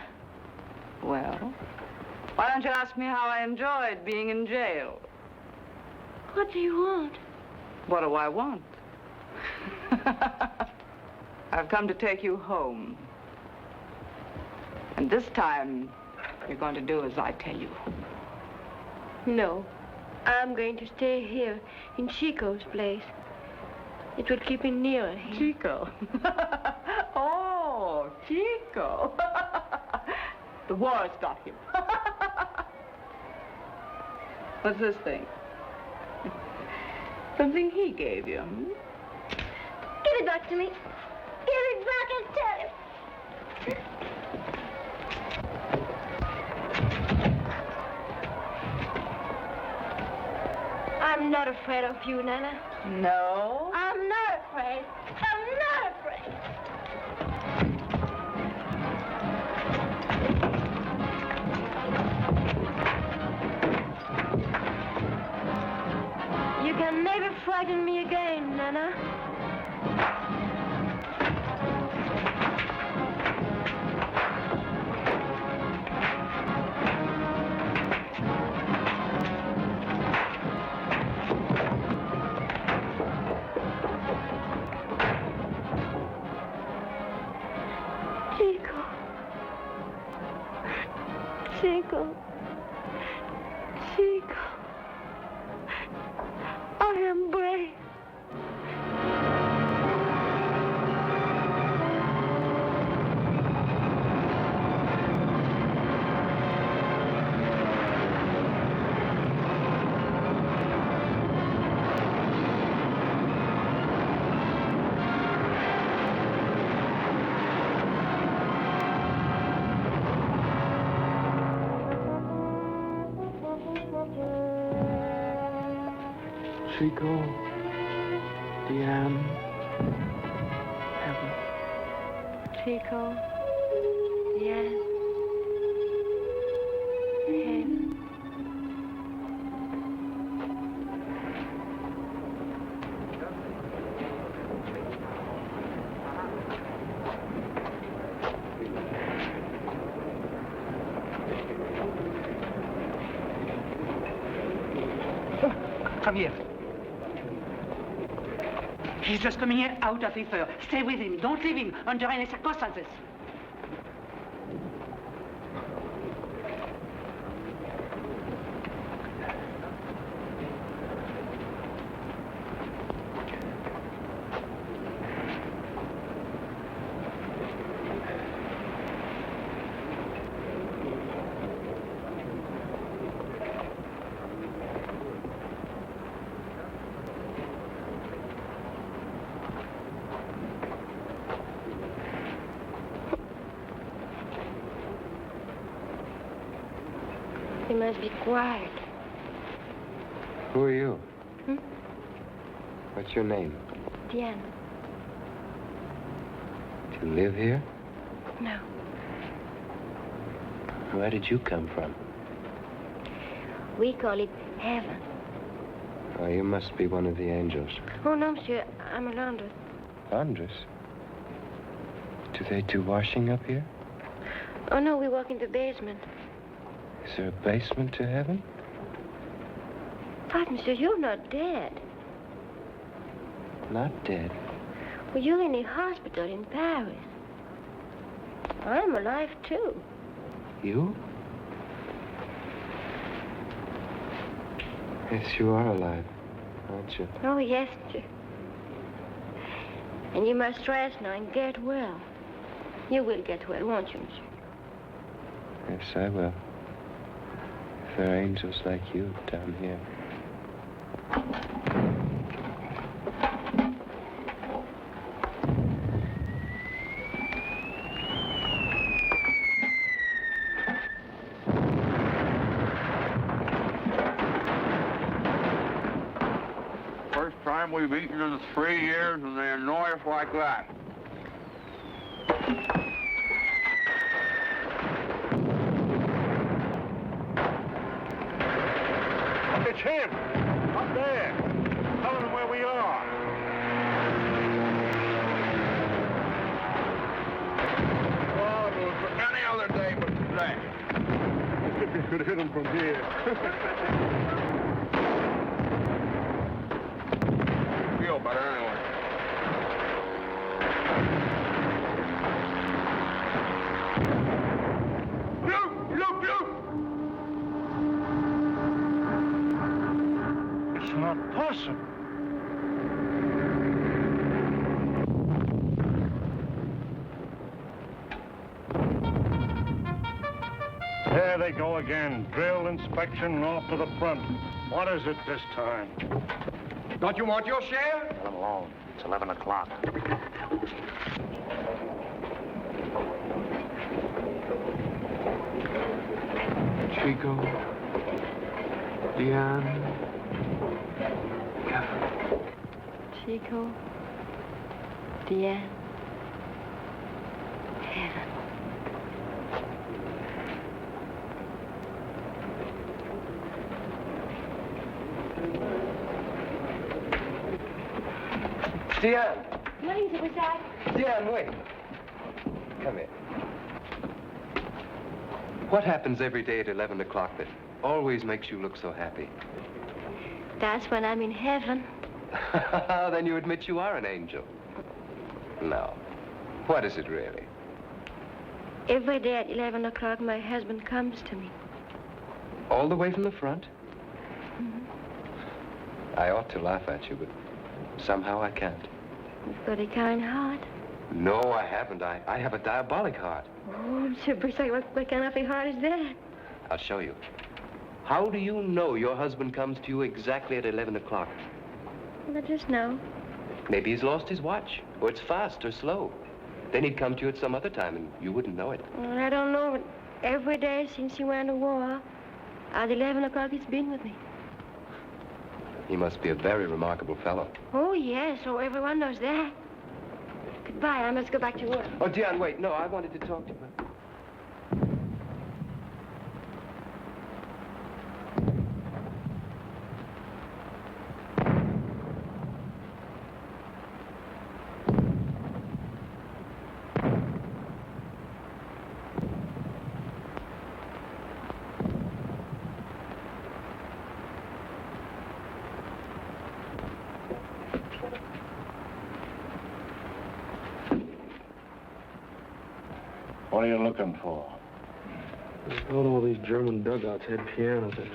Well, why don't you ask me how I enjoyed being in jail? What do you want? What do I want? I've come to take you home. And this time, you're going to do as I tell you. No. I'm going to stay here in Chico's place. It will keep me nearer him. Chico? Oh, Chico. The war's got him. What's this thing? Something he gave you, hmm? Give it back to me. Give it back and tell him. I'm not afraid of you, Nana. No? I'm not afraid. I'm not afraid. You can never frighten me again, Nana. Chico. Chico. Chico. I am brave. Chico, Deanne, Heaven. Chico, Deanne, Heaven. Come here. He's just coming here out of his fur. Stay with him. Don't leave him under any circumstances. You must be quiet. Who are you? Hmm? What's your name? Deanne. Do you live here? No. Where did you come from? We call it heaven. Oh, you must be one of the angels. Oh, no, monsieur. I'm a laundress. Laundress? Do they do washing up here? Oh, no, we work in the basement. Is there a basement to heaven? But, monsieur, you're not dead. Not dead. Well, you're in a hospital in Paris. I'm alive, too. You? Yes, you are alive, aren't you? Oh, yes, monsieur. And you must rest now and get well. You will get well, won't you, monsieur? Yes, I will. If there are angels like you down here. First time we've eaten in 3 years and they annoy us like that. It's him! Up there! Telling him where we are! Oh, it was for any other day but today. If you could hit him from here. Feel better anyway. It's not possible. There they go again. Drill inspection off to the front. What is it this time? Don't you want your share? Let him alone. It's 11 o'clock. Chico, Deanne, Heaven. Chico, Deanne, heaven. Deanne! What is it, Besides? Deanne, wait. Come here. What happens every day at 11 o'clock that always makes you look so happy? That's when I'm in heaven. Then you admit you are an angel. No. What is it really? Every day at 11 o'clock, my husband comes to me. All the way from the front? Mhm. I ought to laugh at you, but somehow I can't. You've got a kind heart. No, I haven't. I have a diabolic heart. Oh, Monsieur Brissac, what kind of a heart is that? I'll show you. How do you know your husband comes to you exactly at 11 o'clock? I just know. Maybe he's lost his watch, or it's fast or slow. Then he'd come to you at some other time, and you wouldn't know it. Well, I don't know, but every day since he went to war, at 11 o'clock, he's been with me. He must be a very remarkable fellow. Oh, yes. Oh, everyone knows that. Goodbye. I must go back to work. Oh, Diane, wait. No, I wanted to talk to you. What are you looking for? I thought all these German dugouts had pianos in it.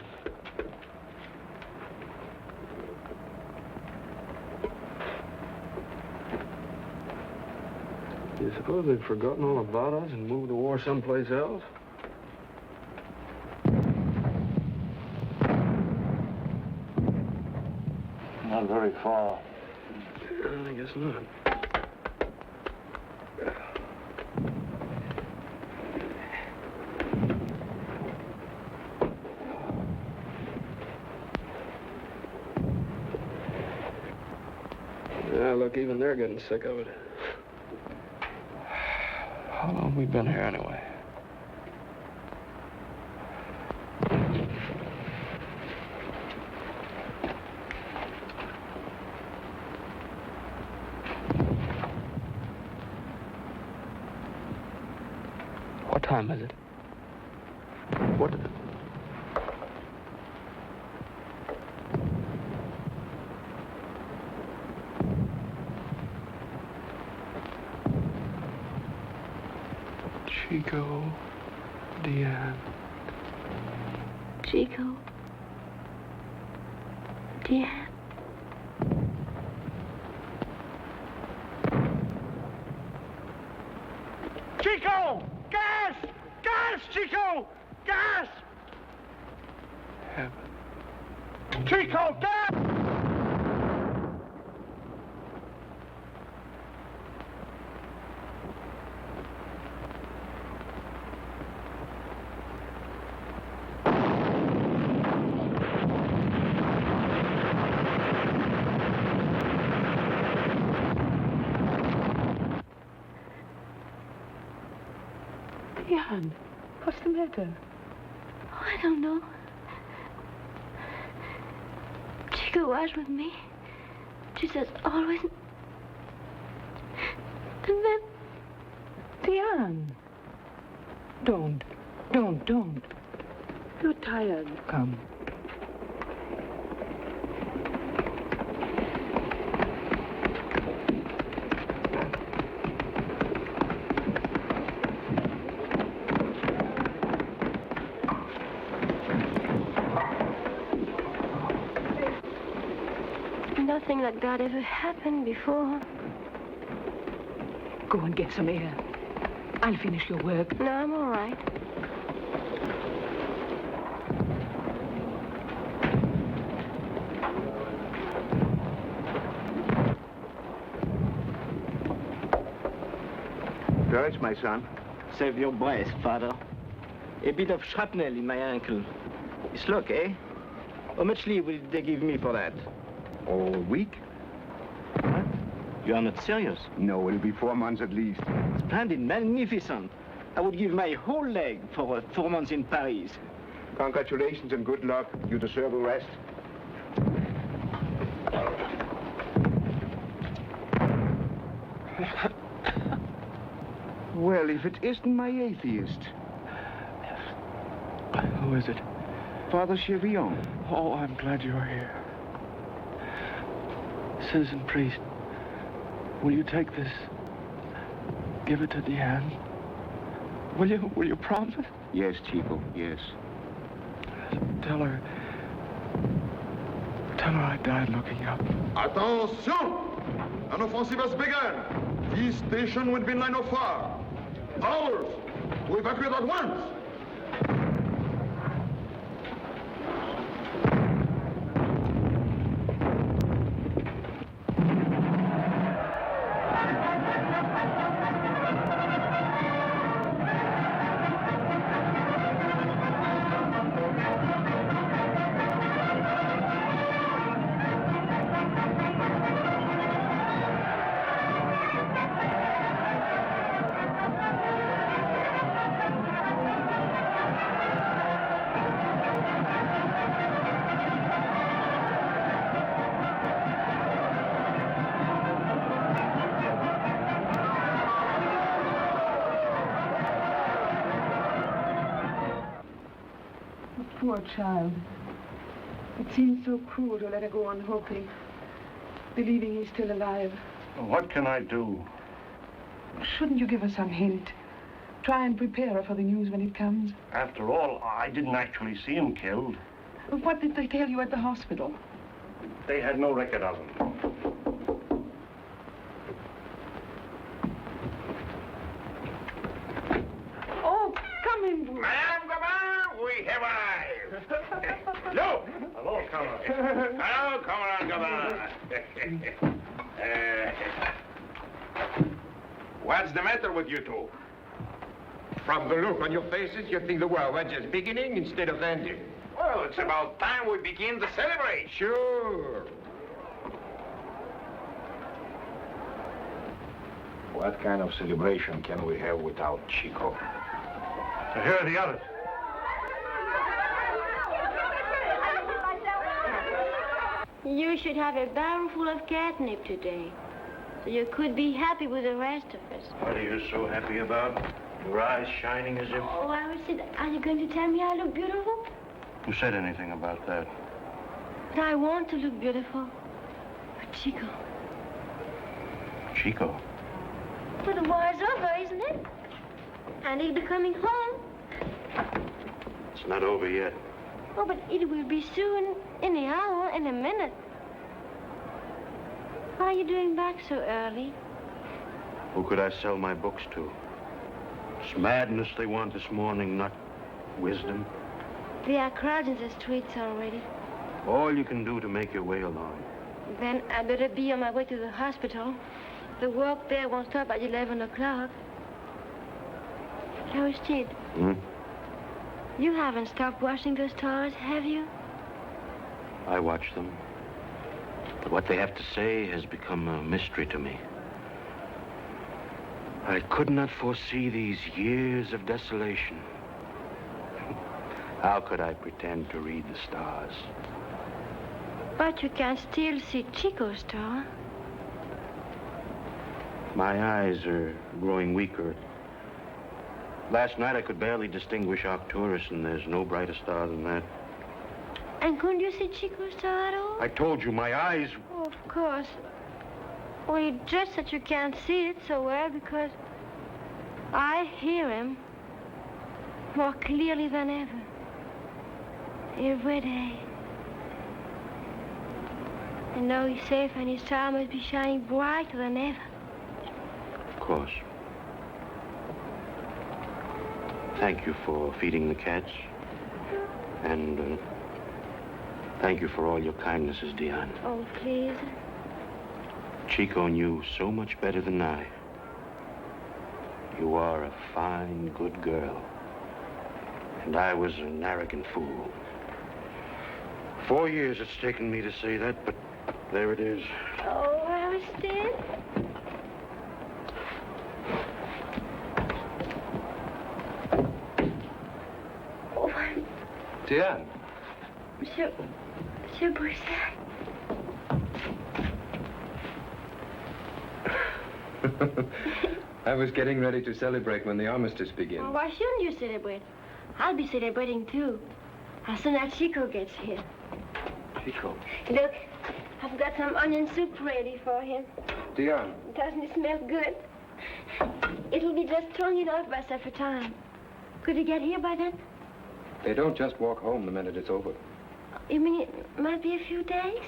Do you suppose they've forgotten all about us and moved the war someplace else? Not very far. I guess not. Yeah, look, even they're getting sick of it. How long have we been here anyway? What time is it? What? Chico, Diane. Chico. Diane. Chico! Gas! Gas, Chico! Gas! Heaven. Chico, gas! Diane, what's the matter? Oh, I don't know. Chico was with me. She says always. And then. Diane. Don't. You're tired. Come. Nothing like that ever happened before. Go and get some air. I'll finish your work. No, I'm all right. Courage, my son. Save your breath, father. A bit of shrapnel in my ankle. It's luck, eh? How much leave will they give me for that? All week? What? You are not serious? No, it'll be 4 months at least. Splendid, magnificent. I would give my whole leg for 4 months in Paris. Congratulations and good luck. You deserve a rest. Well, if it isn't my atheist. Who is it? Father Chevillon. Oh, I'm glad you're here. Citizen priest, will you take this? Give it to Diane? Will you promise? Yes, Chico, yes. Tell her I died looking up. Attention! An offensive has begun. This station will be in line of fire. Ours! To evacuate at once! Poor child. It seems so cruel to let her go on hoping, believing he's still alive. What can I do? Shouldn't you give her some hint? Try and prepare her for the news when it comes. After all, I didn't actually see him killed. What did they tell you at the hospital? They had no record of him. Oh, come in. Madame Gabin, we have arrived. Look! Hello, Colonel. Hello, Commandant Gabin. What's the matter with you two? From the look on your faces, you think the war was just beginning instead of ending. Well, it's about time we begin to celebrate. Sure. What kind of celebration can we have without Chico? Here are the others. You should have a barrel full of catnip today, so you could be happy with the rest of us. What are you so happy about? Your eyes shining as if... Oh, I said, are you going to tell me I look beautiful? Who said anything about that? But I want to look beautiful. But Chico. Chico? Well, the war's over, isn't it? And he'll be coming home. It's not over yet. Oh, but it will be soon, in an hour, in a minute. Why are you doing back so early? Who could I sell my books to? It's madness they want this morning, not wisdom. There are crowds in the streets already. All you can do to make your way along. Then I better be on my way to the hospital. The work there won't stop at 11 o'clock. Aristide, you haven't stopped watching those stars, have you? I watch them. But what they have to say has become a mystery to me. I could not foresee these years of desolation. How could I pretend to read the stars? But you can still see Chico's star. My eyes are growing weaker. Last night I could barely distinguish Arcturus, and there's no brighter star than that. And couldn't you see Chico's star at all? I told you, my eyes... Oh, of course. Well, it's just that you can't see it so well because I hear him more clearly than ever. Every day. I know he's safe and his star must be shining brighter than ever. Of course. Thank you for feeding the cats. And thank you for all your kindnesses, Diane. Oh, please. Chico knew so much better than I. You are a fine, good girl. And I was an arrogant fool. 4 years it's taken me to say that, but there it is. Oh, Aristide. Oh, Diane. Monsieur Broussard. I was getting ready to celebrate when the armistice begins. Oh, why shouldn't you celebrate? I'll be celebrating too, as soon as Chico gets here. Chico. Look, I've got some onion soup ready for him. Diane. Doesn't it smell good? It'll be just strong enough by supper time. Could we get here by then? They don't just walk home the minute it's over. You mean it might be a few days?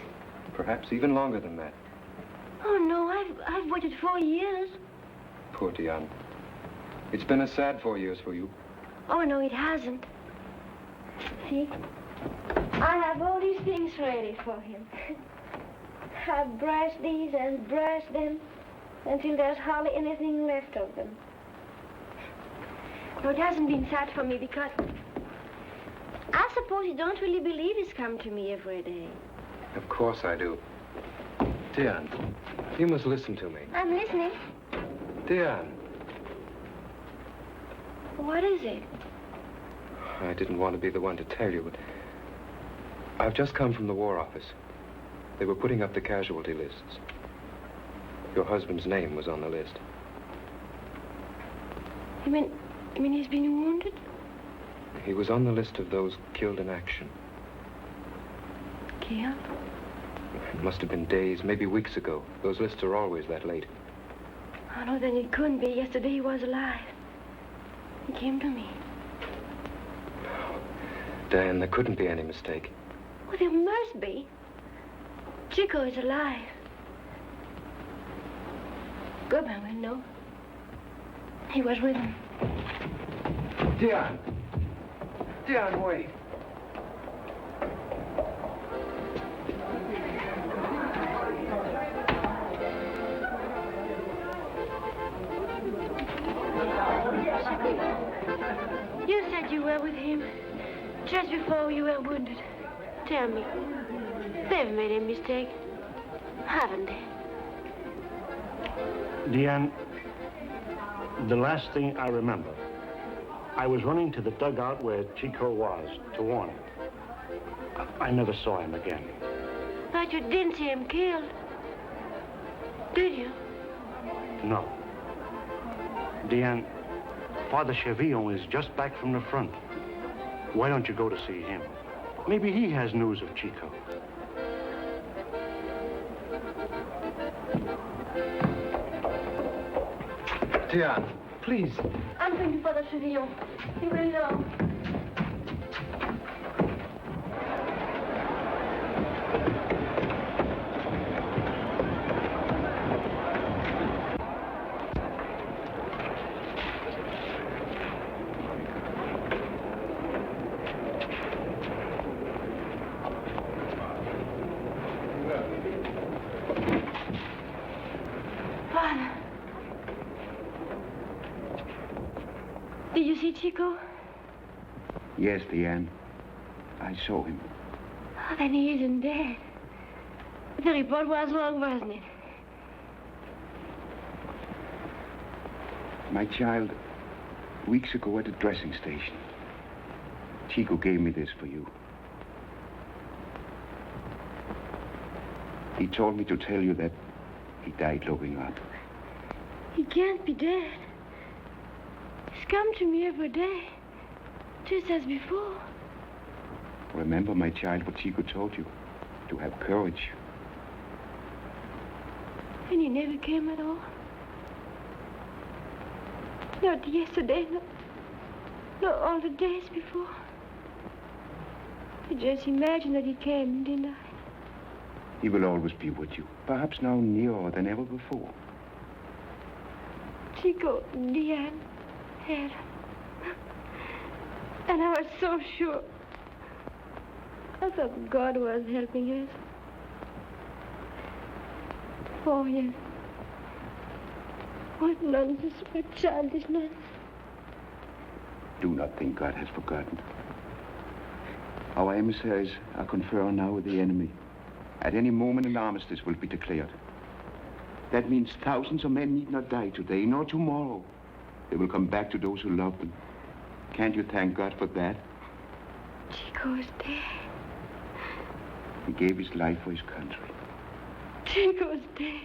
Perhaps even longer than that. Oh, no, I've waited 4 years. Poor Diane. It's been a sad 4 years for you. Oh, no, it hasn't. See? I have all these things ready for him. I've brushed these and brushed them until there's hardly anything left of them. No, it hasn't been sad for me because I suppose you don't really believe he's come to me every day. Of course I do. Diane, you must listen to me. I'm listening. Diane. What is it? I didn't want to be the one to tell you, but I've just come from the War Office. They were putting up the casualty lists. Your husband's name was on the list. You mean he's been wounded? He was on the list of those killed in action. Killed? It must have been days, maybe weeks ago. Those lists are always that late. Oh, no, then it couldn't be. Yesterday he was alive. He came to me. Dan, there couldn't be any mistake. Well, there must be. Chico is alive. Goodman will know. He was with him. Diane! Diane, wait. You said you were with him just before you were wounded. Tell me, they've made a mistake, haven't they? Diane, the last thing I remember, I was running to the dugout where Chico was to warn him. I never saw him again. But you didn't see him killed, did you? No. Diane, Father Chevillon is just back from the front. Why don't you go to see him? Maybe he has news of Chico. Diane, please. I'm going to Father Chevillon. He will know. Father. Did you see Chico? Yes, Diane. I saw him. Oh, then he isn't dead. The report was wrong, wasn't it? My child, weeks ago at the dressing station, Chico gave me this for you. He told me to tell you that he died looking you up. He can't be dead. He's come to me every day, just as before. Remember, my child, what Chico told you, to have courage. And he never came at all. Not yesterday, not all the days before. I just imagined that he came, didn't I? He will always be with you, perhaps now nearer than ever before. Chico, Diane, had. And I was so sure. I thought God was helping us. Oh, yes. What nonsense, what childish nonsense. Do not think God has forgotten. Our emissaries are conferring now with the enemy. At any moment, an armistice will be declared. That means thousands of men need not die today, nor tomorrow. They will come back to those who love them. Can't you thank God for that? Chico's dead. He gave his life for his country. Chico's dead.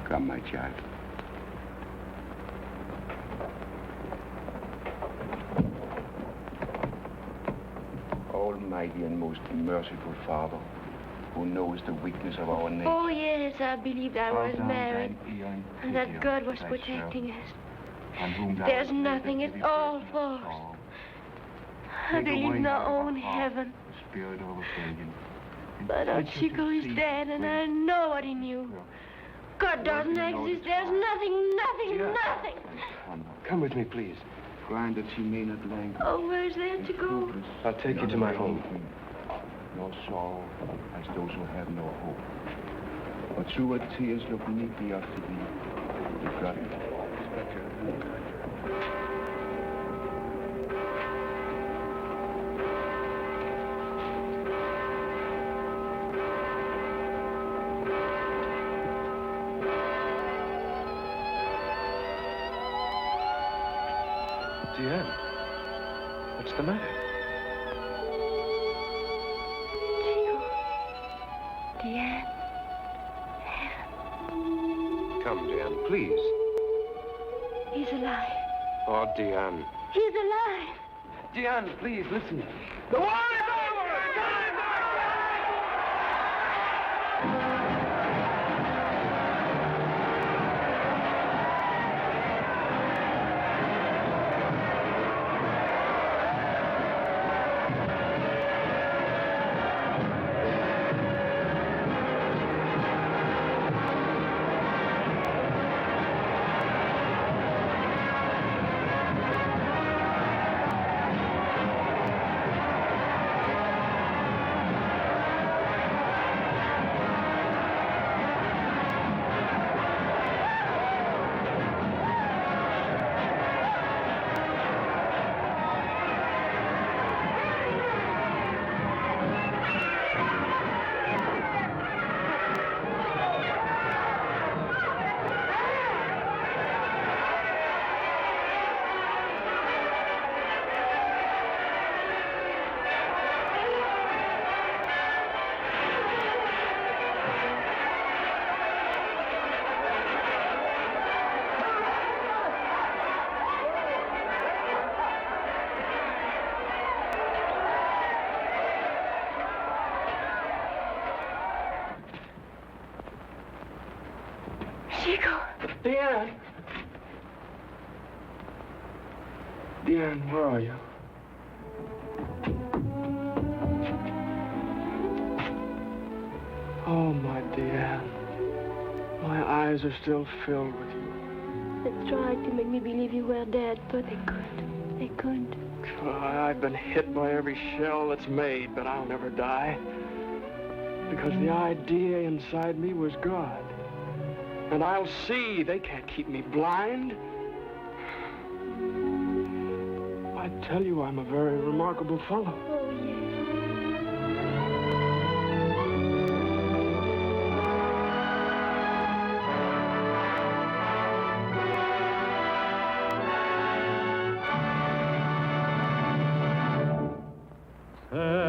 Come, my child. Almighty and most merciful Father, who knows the weakness of our nature. Oh, yes, I believed I was married, and that God was protecting us. There's nothing at all for us. I believe in our own heaven. But our Chico is dead, and I know what he knew. God doesn't exist. There's nothing. Come with me, please. Grant that she may not languish. Oh, where's there to go? I'll take you to my home. Nor sorrow as those who have no hope. But through her tears look neatly up to thee. With God. Diane, what's the matter? Chico. Diane. Come, Diane, please. He's alive. Oh, Diane. He's alive. Diane, please, listen. The war is over! Chico. Diane! Diane, where are you? Oh, my Diane. My eyes are still filled with you. They tried to make me believe you were dead, but they couldn't. They couldn't. I've been hit by every shell that's made, but I'll never die. Because the idea inside me was God. And I'll see. They can't keep me blind. I tell you, I'm a very remarkable fellow. Oh, yes.